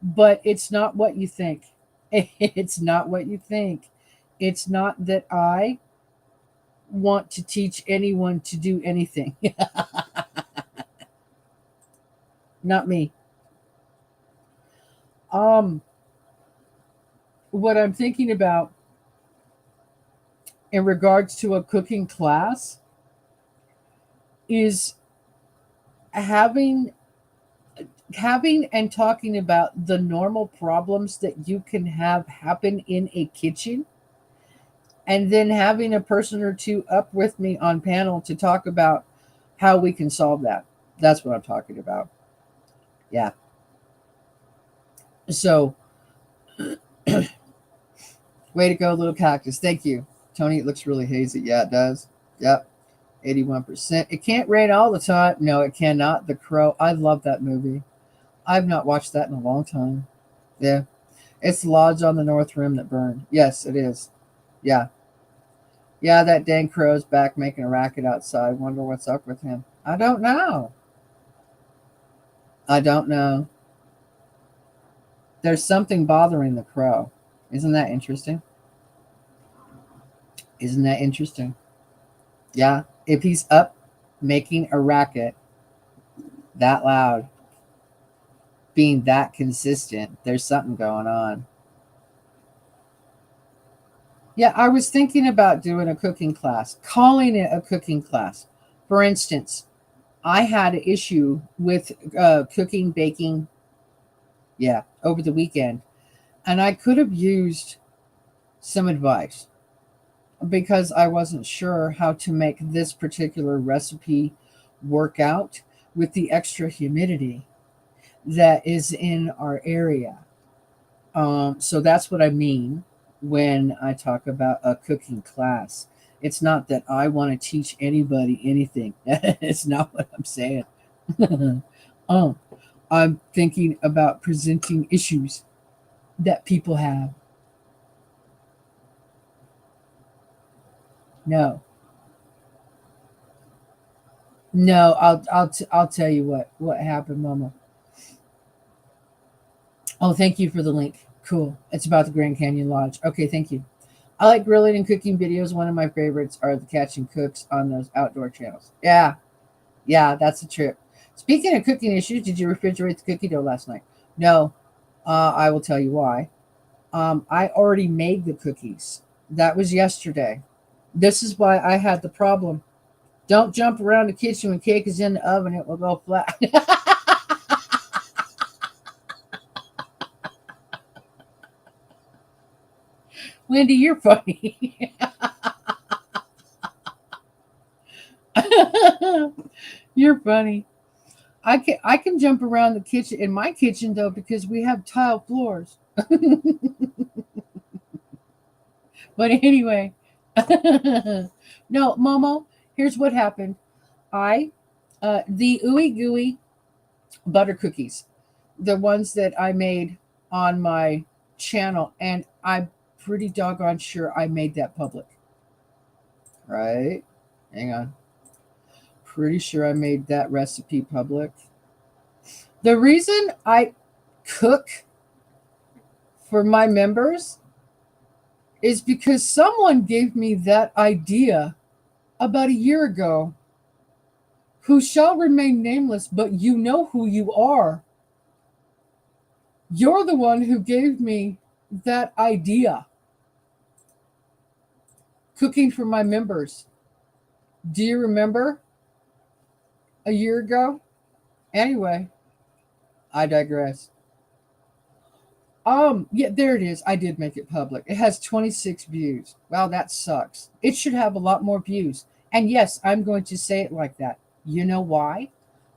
but it's not what you think. It's not what you think. It's not that I want to teach anyone to do anything. Not me. Um, what I'm thinking about in regards to a cooking class is having and talking about the normal problems that you can have happen in a kitchen, and then having a person or two up with me on panel to talk about how we can solve that. That's what I'm talking about. Yeah. So, way to go, little cactus. Thank you. Tony, it looks really hazy. Yeah, it does. Yep. 81%. It can't rain all the time. No, it cannot. The Crow. I love that movie. I've not watched that in a long time. Yeah. It's the lodge on the North Rim that burned. Yes, it is. Yeah. Yeah, that dang crow's back making a racket outside. Wonder what's up with him. I don't know. I don't know. There's something bothering the crow. Isn't that interesting? Isn't that interesting? Yeah. If he's up making a racket that loud, being that consistent, there's something going on. Yeah, I was thinking about doing a cooking class, calling it a cooking class. For instance, I had an issue with cooking, baking, yeah, over the weekend, and I could have used some advice because I wasn't sure how to make this particular recipe work out with the extra humidity that is in our area. So that's what I mean. when I talk about a cooking class. It's not that I want to teach anybody anything. It's not what I'm saying. um, I'm thinking about presenting issues that people have. No, no, I'll tell you what happened, Mama. Oh, thank you for the link. Cool. It's about the Grand Canyon Lodge. Okay, thank you. I like grilling and cooking videos. One of my favorites are the Catching Cooks on those outdoor channels. Yeah, yeah, that's a trip. Speaking of cooking issues, did you refrigerate the cookie dough last night? No. I will tell you why. I already made the cookies. That was yesterday. This is why I had the problem. Don't jump around the kitchen when cake is in the oven, it will go flat. Wendy, you're funny. You're funny. I can jump around the kitchen in my kitchen though because we have tile floors. But anyway, no, Momo. Here's what happened. I the ooey gooey butter cookies, the ones that I made on my channel, and I'm pretty doggone sure I made that public. Right? Hang on. Pretty sure I made that recipe public. The reason I cook for my members is because someone gave me that idea about a year ago, who shall remain nameless, but you know who you are. You're the one who gave me that idea. Cooking for my members. Do you remember a year ago? Anyway, I digress. Yeah, there it is. I did make it public. It has 26 views. Well, that sucks. It should have a lot more views. And yes, I'm going to say it like that. You know why?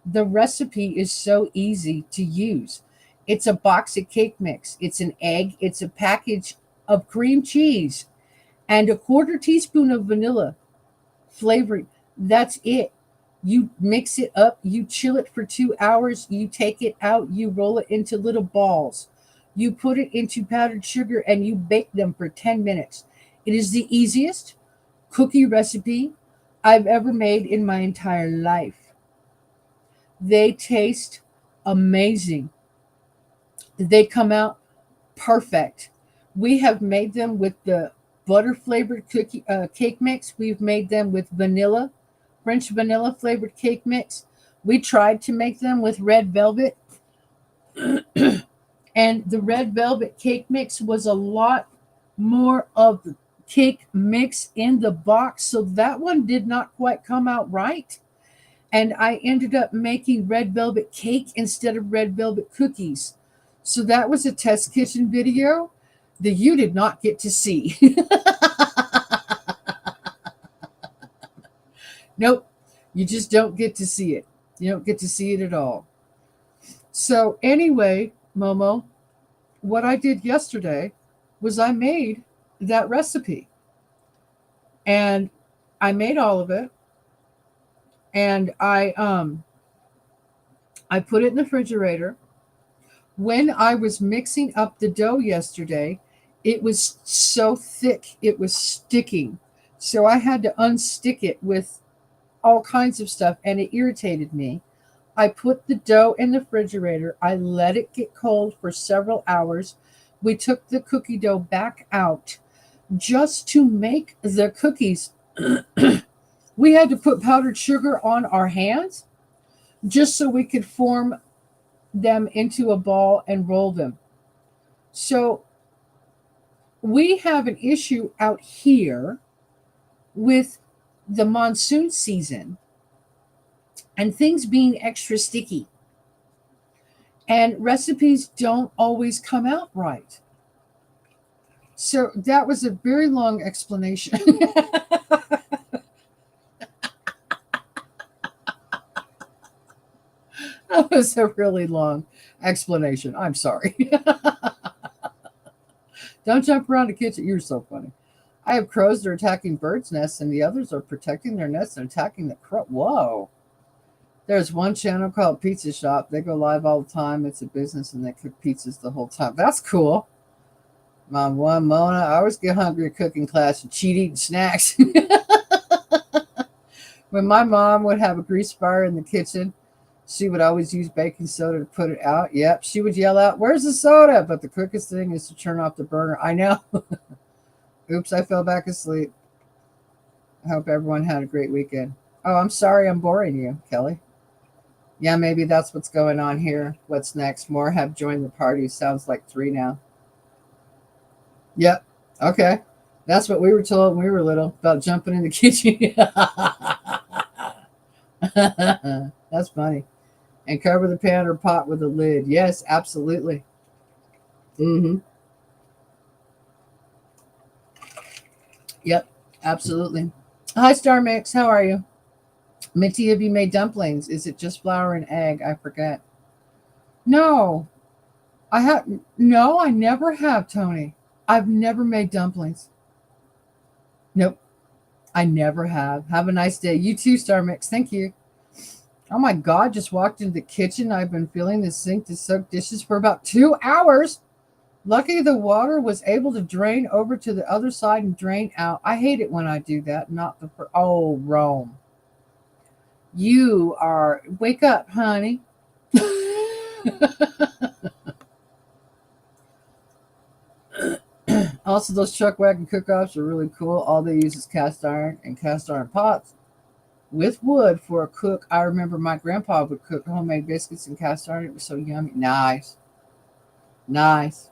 The recipe is so easy to use. It's a box of cake mix, it's an egg, it's a package of cream cheese, and a quarter teaspoon of vanilla flavoring. That's it. You mix it up, you chill it for 2 hours, you take it out, you roll it into little balls. You put it into powdered sugar and you bake them for 10 minutes. It is the easiest cookie recipe I've ever made in my entire life. They taste amazing. They come out perfect. We have made them with the butter flavored cookie cake mix. We've made them with vanilla, French vanilla flavored cake mix. We tried to make them with red velvet, and the red velvet cake mix was a lot more of the cake mix in the box, so that one did not quite come out right. And I ended up making red velvet cake instead of red velvet cookies. So that was a test kitchen video that you did not get to see. Nope, you just don't get to see it. You don't get to see it at all. So, anyway, Momo, what I did yesterday was I made that recipe, and I made all of it, and I put it in the refrigerator. When I was mixing up the dough yesterday, it was so thick, it was sticking. So I had to unstick it with all kinds of stuff, and it irritated me. I put the dough in the refrigerator. I let it get cold for several hours. We took the cookie dough back out just to make the cookies. We had to put powdered sugar on our hands just so we could form them into a ball and roll them. So we have an issue out here with the monsoon season and things being extra sticky. And recipes don't always come out right. So that was a very long explanation. That was a really long explanation. I'm sorry. Don't jump around the kitchen. You're so funny. I have crows that are attacking birds' nests, and the others are protecting their nests and attacking the crow. Whoa. There's one channel called Pizza Shop. They go live all the time. It's a business, and they cook pizzas the whole time. That's cool. Mom, one Mona. I always get hungry at cooking class and cheat eating snacks. When my mom would have a grease fire in the kitchen, she would always use baking soda to put it out. Yep, she would yell out, "Where's the soda?" But the quickest thing is to turn off the burner. I know. Oops, I fell back asleep. I hope everyone had a great weekend. Oh, I'm sorry I'm boring you, Kelly. Yeah, maybe that's what's going on here. What's next? More have joined the party. Sounds like 3 now. Yep. Okay. That's what we were told when we were little about jumping in the kitchen. That's funny. And cover the pan or pot with a lid. Yes, absolutely. Mm-hmm. Yep, absolutely. Hi, Star Mix. How are you? Minty, have you made dumplings? Is it just flour and egg? I forget. No, I have. No, I never have, Tony. I've never made dumplings. Nope, I never have. Have a nice day. You too, Star Mix. Thank you. Oh my God, just walked into the kitchen. I've been filling the sink to soak dishes for about 2 hours. Lucky the water was able to drain over to the other side and drain out. I hate it when I do that. Not the oh, Rome. You are wake up, honey. Also, those chuck wagon cook-offs are really cool. All they use is cast iron and cast iron pots with wood for a cook. I remember my grandpa would cook homemade biscuits in cast iron. It was so yummy. Nice. Nice.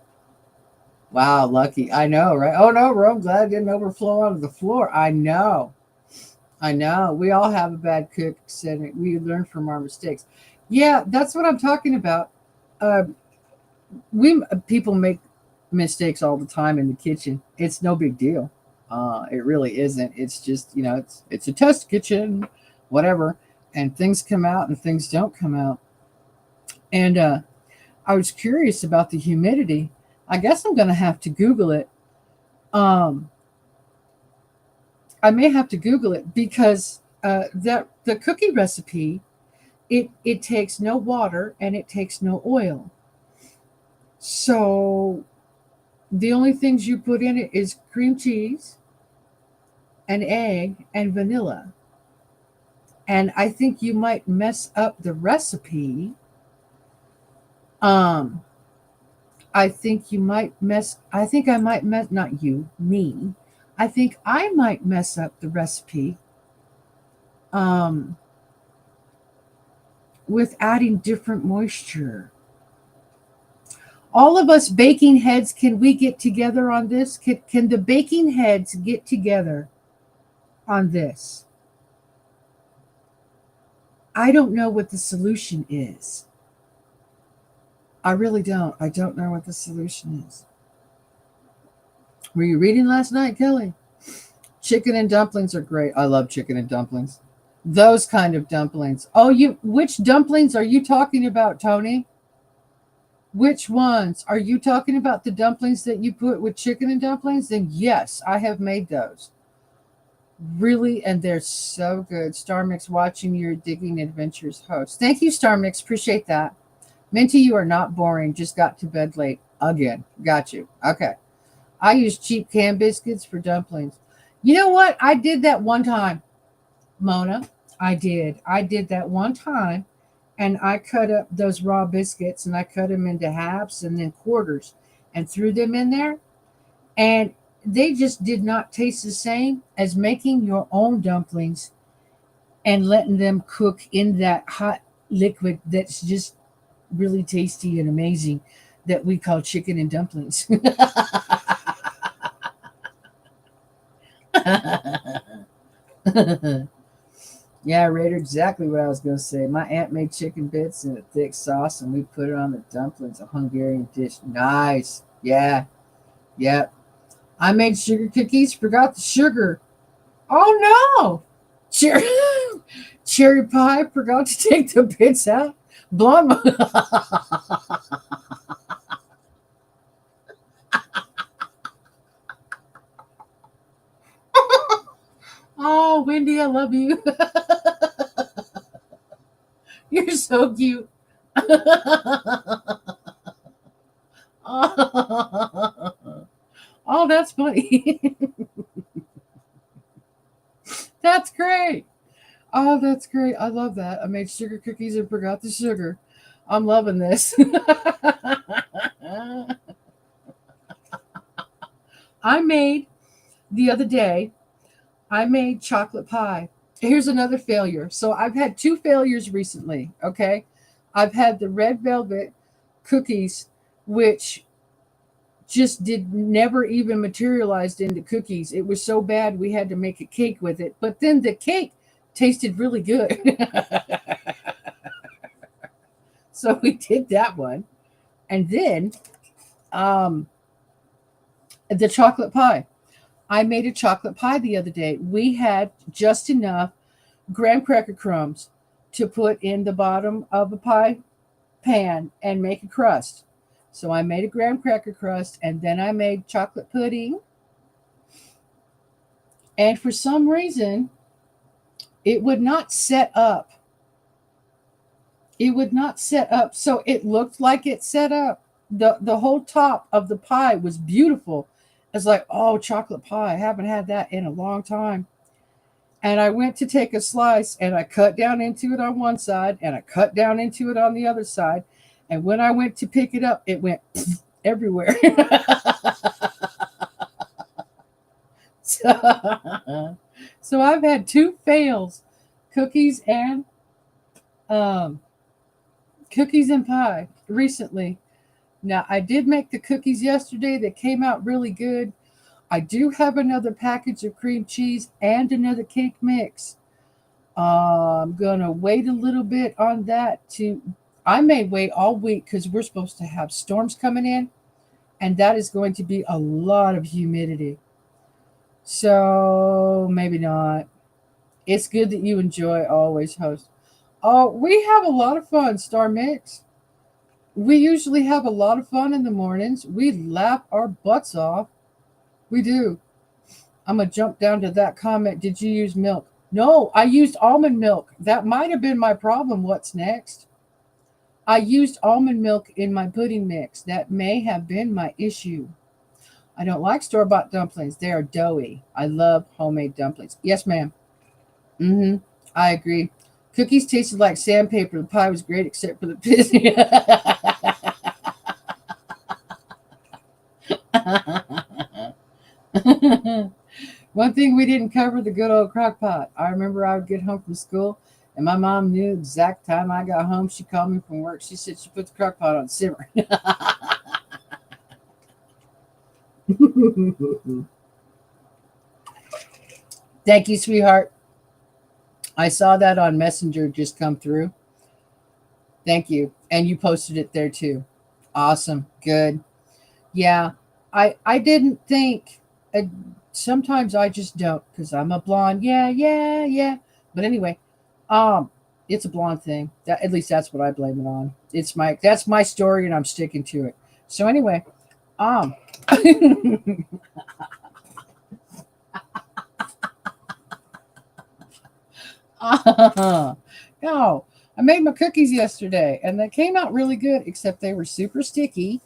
Wow, lucky. I know, right? Oh no, bro, I'm glad it didn't overflow onto the floor. I know. I know. We all have a bad cook, said we learn from our mistakes. Yeah, that's what I'm talking about. Uh, we people make mistakes all the time in the kitchen. It's no big deal. It really isn't. It's just it's a test kitchen, whatever, and things come out and things don't come out. And I was curious about the humidity. I guess I'm going to have to Google it. Um, I may have to Google it because that the cookie recipe it takes no water and it takes no oil. So the only things you put in it is cream cheese, an egg, and vanilla. And I think you might mess up the recipe. Um, I think you might mess. I think I might mess. Not you, me. I think I might mess up the recipe. Um, with adding different moisture. All of us baking heads, can we get together on this? Can the baking heads get together on this? I don't know what the solution is. I really don't. I don't know what the solution is. Were you reading last night, Kelly? Chicken and dumplings are great. I love chicken and dumplings. Those kind of dumplings. Oh, which dumplings are you talking about, Tony? Which ones? Are you talking about the dumplings that you put with chicken and dumplings? Then yes, I have made those. Really, and they're so good. Starmix watching your digging adventures host. Thank you, Starmix. Appreciate that. Minty, you are not boring. Just got to bed late again. Got you. Okay. I use cheap canned biscuits for dumplings. You know what? I did that one time, Mona. I did. I did that one time, and I cut up those raw biscuits and I cut them into halves and then quarters and threw them in there. And they just did not taste the same as making your own dumplings and letting them cook in that hot liquid that's just really tasty and amazing that we call chicken and dumplings. Yeah, Raider, exactly what I was going to say. My aunt made chicken bits in a thick sauce and we put it on the dumplings, a Hungarian dish. Nice. Yeah. Yep. I made sugar cookies, forgot the sugar. Oh no! Cherry, cherry pie, forgot to take the bits out. Blonde. Oh, Wendy, I love you. You're so cute. Oh, that's funny. That's great. Oh, that's great. I love that. I made sugar cookies and forgot the sugar. I'm loving this. I made the other day, I made chocolate pie. Here's another failure. So I've had two failures recently, okay? I've had the red velvet cookies, which just did never even materialized into cookies. It was so bad we had to make a cake with it. But then the cake tasted really good. So we did that one. And then um, the chocolate pie. I made a chocolate pie the other day. We had just enough graham cracker crumbs to put in the bottom of a pie pan and make a crust. So I made a graham cracker crust and then I made chocolate pudding. And for some reason, it would not set up. It would not set up. So it looked like it set up. The whole top of the pie was beautiful. It's like, oh, chocolate pie. I haven't had that in a long time. And I went to take a slice and I cut down into it on one side and I cut down into it on the other side. And when I went to pick it up, it went everywhere. So I've had two fails, cookies and um, cookies and pie recently. Now I did make the cookies yesterday that came out really good. I do have another package of cream cheese and another cake mix. I'm gonna wait a little bit on that to. I may wait all week because we're supposed to have storms coming in, and that is going to be a lot of humidity. So maybe not. It's good that you enjoy always host. Oh, we have a lot of fun, Star Mix. We usually have a lot of fun in the mornings. We laugh our butts off. We do. I'm gonna jump down to that comment. Did you use milk? No, I used almond milk. That might have been my problem. What's next? I used almond milk in my pudding mix. That may have been my issue. I don't like store bought dumplings. They are doughy. I love homemade dumplings. Yes, ma'am. Mm-hmm. I agree. Cookies tasted like sandpaper. The pie was great except for the pissing. One thing we didn't cover, the good old crock pot. I remember I would get home from school and my mom knew the exact time I got home. She called me from work. She said she put the crock pot on simmer. Thank you, sweetheart. I saw that on Messenger just come through. Thank you. And you posted it there too. Awesome. Good. Yeah. I didn't think uh, sometimes I just don't because I'm a blonde. Yeah, yeah, yeah. But anyway, um it's a blonde thing. That at least that's what I blame it on. That's my story and I'm sticking to it. So anyway, um no, I made my cookies yesterday and they came out really good, except they were super sticky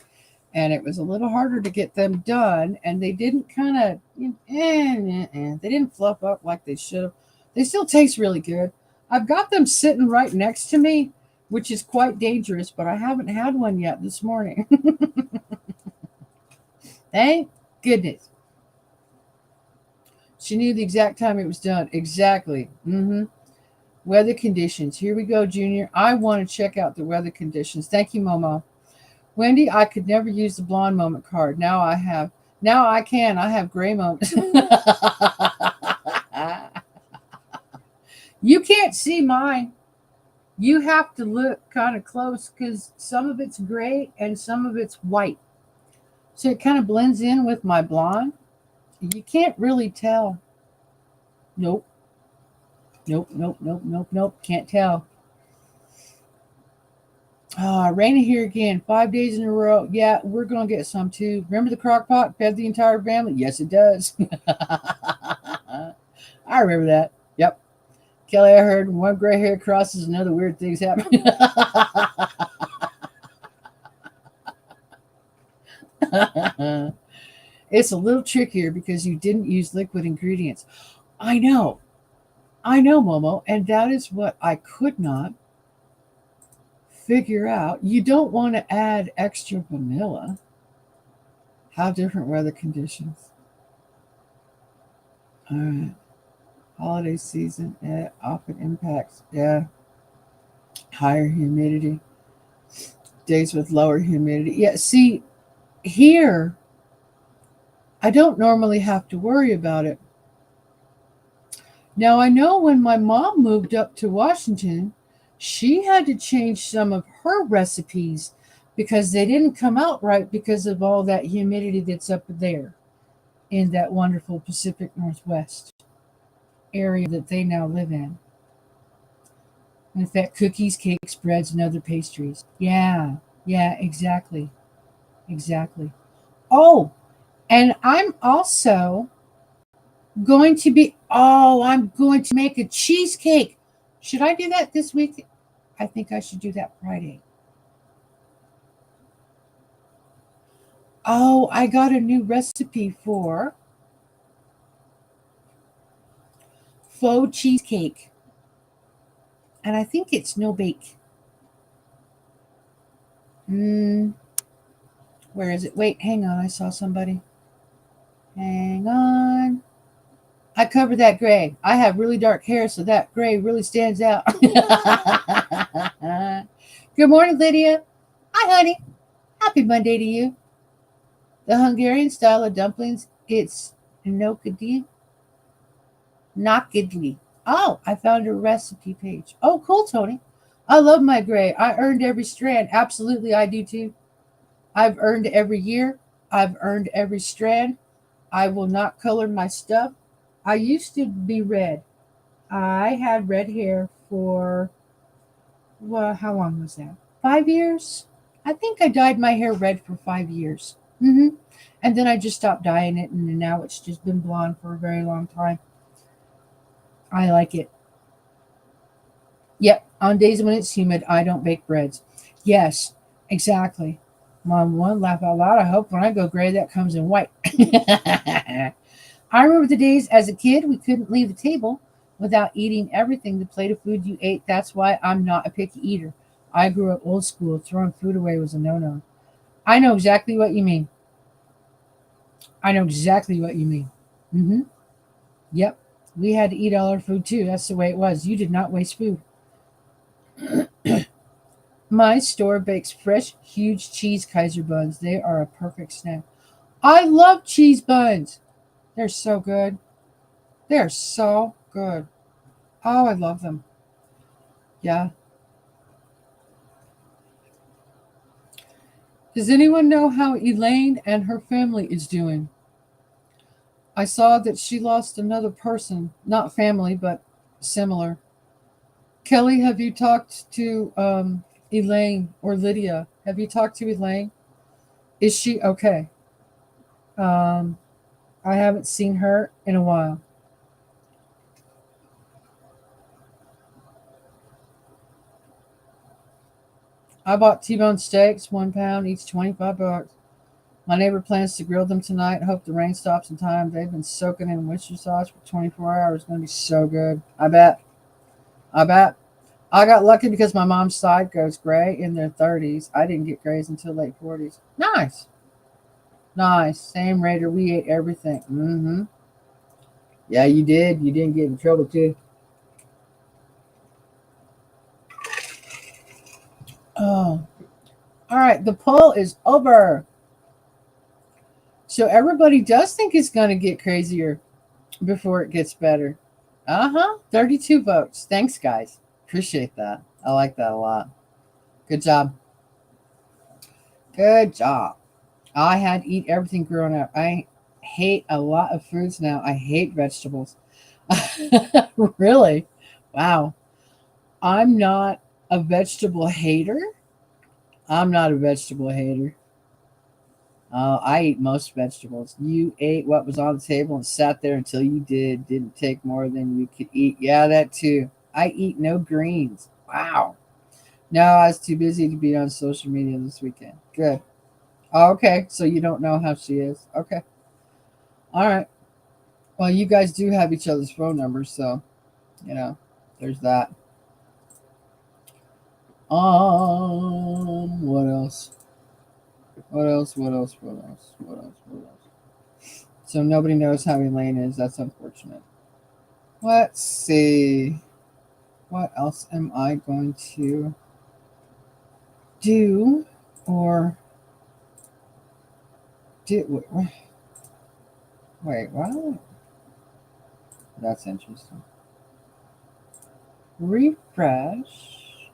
and it was a little harder to get them done. And they didn't kind of, they didn't fluff up like they should have. They still taste really good. I've got them sitting right next to me, which is quite dangerous, but I haven't had one yet this morning. Thank goodness. She knew the exact time it was done. Exactly. Weather conditions. Here we go, Junior. I want to check out the weather conditions. Thank you, Momo. Wendy, I could never use the blonde moment card. Now I have. Now I can. I have gray moments. You can't see mine. You have to look kind of close because some of it's gray and some of it's white. So it kind of blends in with my blonde. You can't really tell. Nope. Nope, nope, nope, nope, nope. Can't tell. Rainy here again, 5 days in a row. Yeah, we're gonna get some too. Remember the crock pot fed the entire family? Yes, it does. I remember that. Kelly, I heard when one gray hair crosses another, weird things happen. It's a little trickier because you didn't use liquid ingredients. I know. I know, Momo. And that is what I could not figure out. You don't want to add extra vanilla. How different weather conditions. All right. Holiday season often impacts, yeah, higher humidity, days with lower humidity. Yeah, see, here, I don't normally have to worry about it. Now, I know when my mom moved up to Washington, she had to change some of her recipes because they didn't come out right because of all that humidity that's up there in that wonderful Pacific Northwest area that they now live in. In fact, cookies, cakes, breads, and other pastries. Yeah, yeah, exactly. Exactly. Oh, and I'm going to make a cheesecake. Should I do that this week? I think I should do that Friday. Oh, I got a new recipe for faux cheesecake. And I think it's no bake. Mm, where is it? Wait, hang on. I saw somebody. Hang on. I covered that gray. I have really dark hair, so that gray really stands out. Good morning, Lydia. Hi, honey. Happy Monday to you. The Hungarian style of dumplings, it's nokadi, nakidli. Oh, I found a recipe page. Oh, cool, Tony. I love my gray. I earned every strand. Absolutely, I do too. I've earned every year. I've earned every strand. I will not color my stuff. I used to be red. I had red hair for, well, how long was that? 5 years? I think I dyed my hair red for 5 years. And then I just stopped dyeing it, and now it's just been blonde for a very long time. I like it. Yep, on days when it's humid, I don't bake breads. Yes, exactly. Mom, one laugh out loud. I hope when I go gray, that comes in white. I remember the days as a kid we couldn't leave the table without eating everything, the plate of food you ate. That's why I'm not a picky eater. I grew up old school. Throwing food away was a no no. I know exactly what you mean. I know exactly what you mean. Hmm. Yep. We had to eat all our food too. That's the way it was. You did not waste food. My store bakes fresh, huge cheese Kaiser buns. They are a perfect snack. I love cheese buns. They're so good. They're so good. Oh, I love them. Yeah. Does anyone know how Elaine and her family is doing? I saw that she lost another person, not family, but similar. Kelly, have you talked to Elaine or Lydia? Have you talked to Elaine? Is she okay? Um, I haven't seen her in a while. I bought T-bone steaks, 1 pound, each 25 bucks. My neighbor plans to grill them tonight. Hope the rain stops in time. They've been soaking in Worcester sauce for 24 hours. It's going to be so good. I bet. I bet. I got lucky because my mom's side goes gray in their 30s. I didn't get grays until late 40s. Nice. Nice. Same Raider. We ate everything. Mm-hmm. Yeah, you did. You didn't get in trouble, too. Oh. All right. The poll is over. So everybody does think it's going to get crazier before it gets better. Uh huh. 32 votes. Thanks, guys. Appreciate that. I like that a lot. Good job. Good job. I had to eat everything growing up. I hate a lot of foods now. I hate vegetables. Really? Wow. I'm not a vegetable hater. I'm not a vegetable hater. I eat most vegetables. You ate what was on the table and sat there until you did. Didn't take more than you could eat. Yeah, that too. I eat no greens. Wow. No, I was too busy to be on social media this weekend. Good. Okay, so you don't know how she is. Okay. All right. Well, you guys do have each other's phone numbers, so you know, there's that. What else? What else? What else? What else? What else? What else? So nobody knows how Elaine is. That's unfortunate. Let's see. What else am I going to do or do? Wait, what? That's interesting. Refresh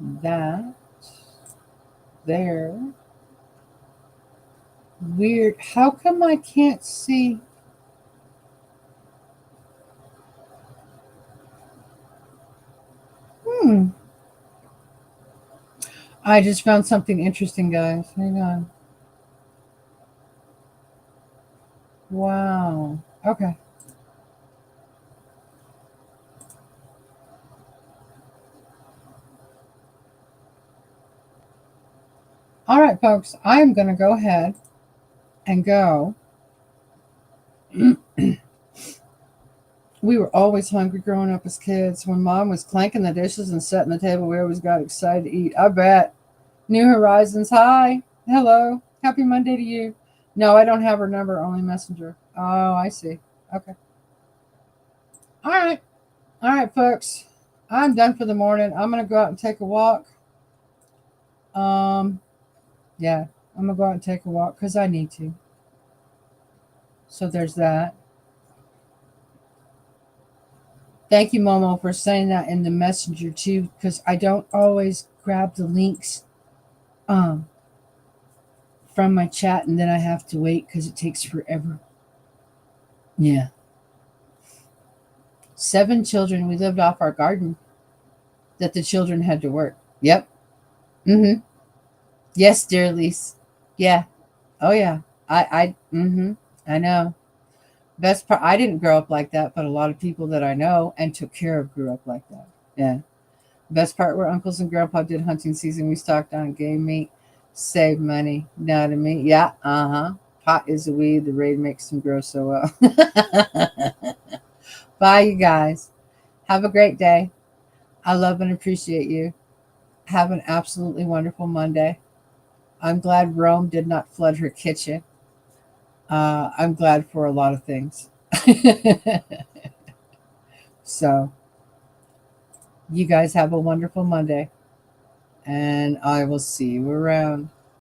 that there. Weird. How come I can't see? Hmm. I just found something interesting, guys. Hang on. Wow. Okay. All right, folks. I am going to go ahead and go. We were always hungry growing up as kids. When mom was clanking the dishes and setting the table, we always got excited to eat. I bet. New Horizons. Hi. Hello. Happy Monday to you. No, I don't have her number, only messenger. Oh, I see. Okay. All right. All right, folks. I'm done for the morning. I'm going to go out and take a walk. Um, yeah, I'm going to go out and take a walk because I need to. So there's that. Thank you, Momo, for saying that in the messenger too, because I don't always grab the links um, from my chat and then I have to wait because it takes forever. Yeah. 7 children. We lived off our garden that the children had to work. Yep. Mm-hmm. Yes, dear Lise. Yeah. Oh yeah. I know. Best part, I didn't grow up like that, but a lot of people that I know and took care of grew up like that. Yeah. Best part where uncles and grandpa did hunting season. We stocked on game meat, save money. Know what I mean? Yeah. Uh huh. Pot is a weed. The raid makes them grow so well. Bye, you guys. Have a great day. I love and appreciate you. Have an absolutely wonderful Monday. I'm glad Rome did not flood her kitchen. I'm glad for a lot of things. So, you guys have a wonderful Monday, and I will see you around.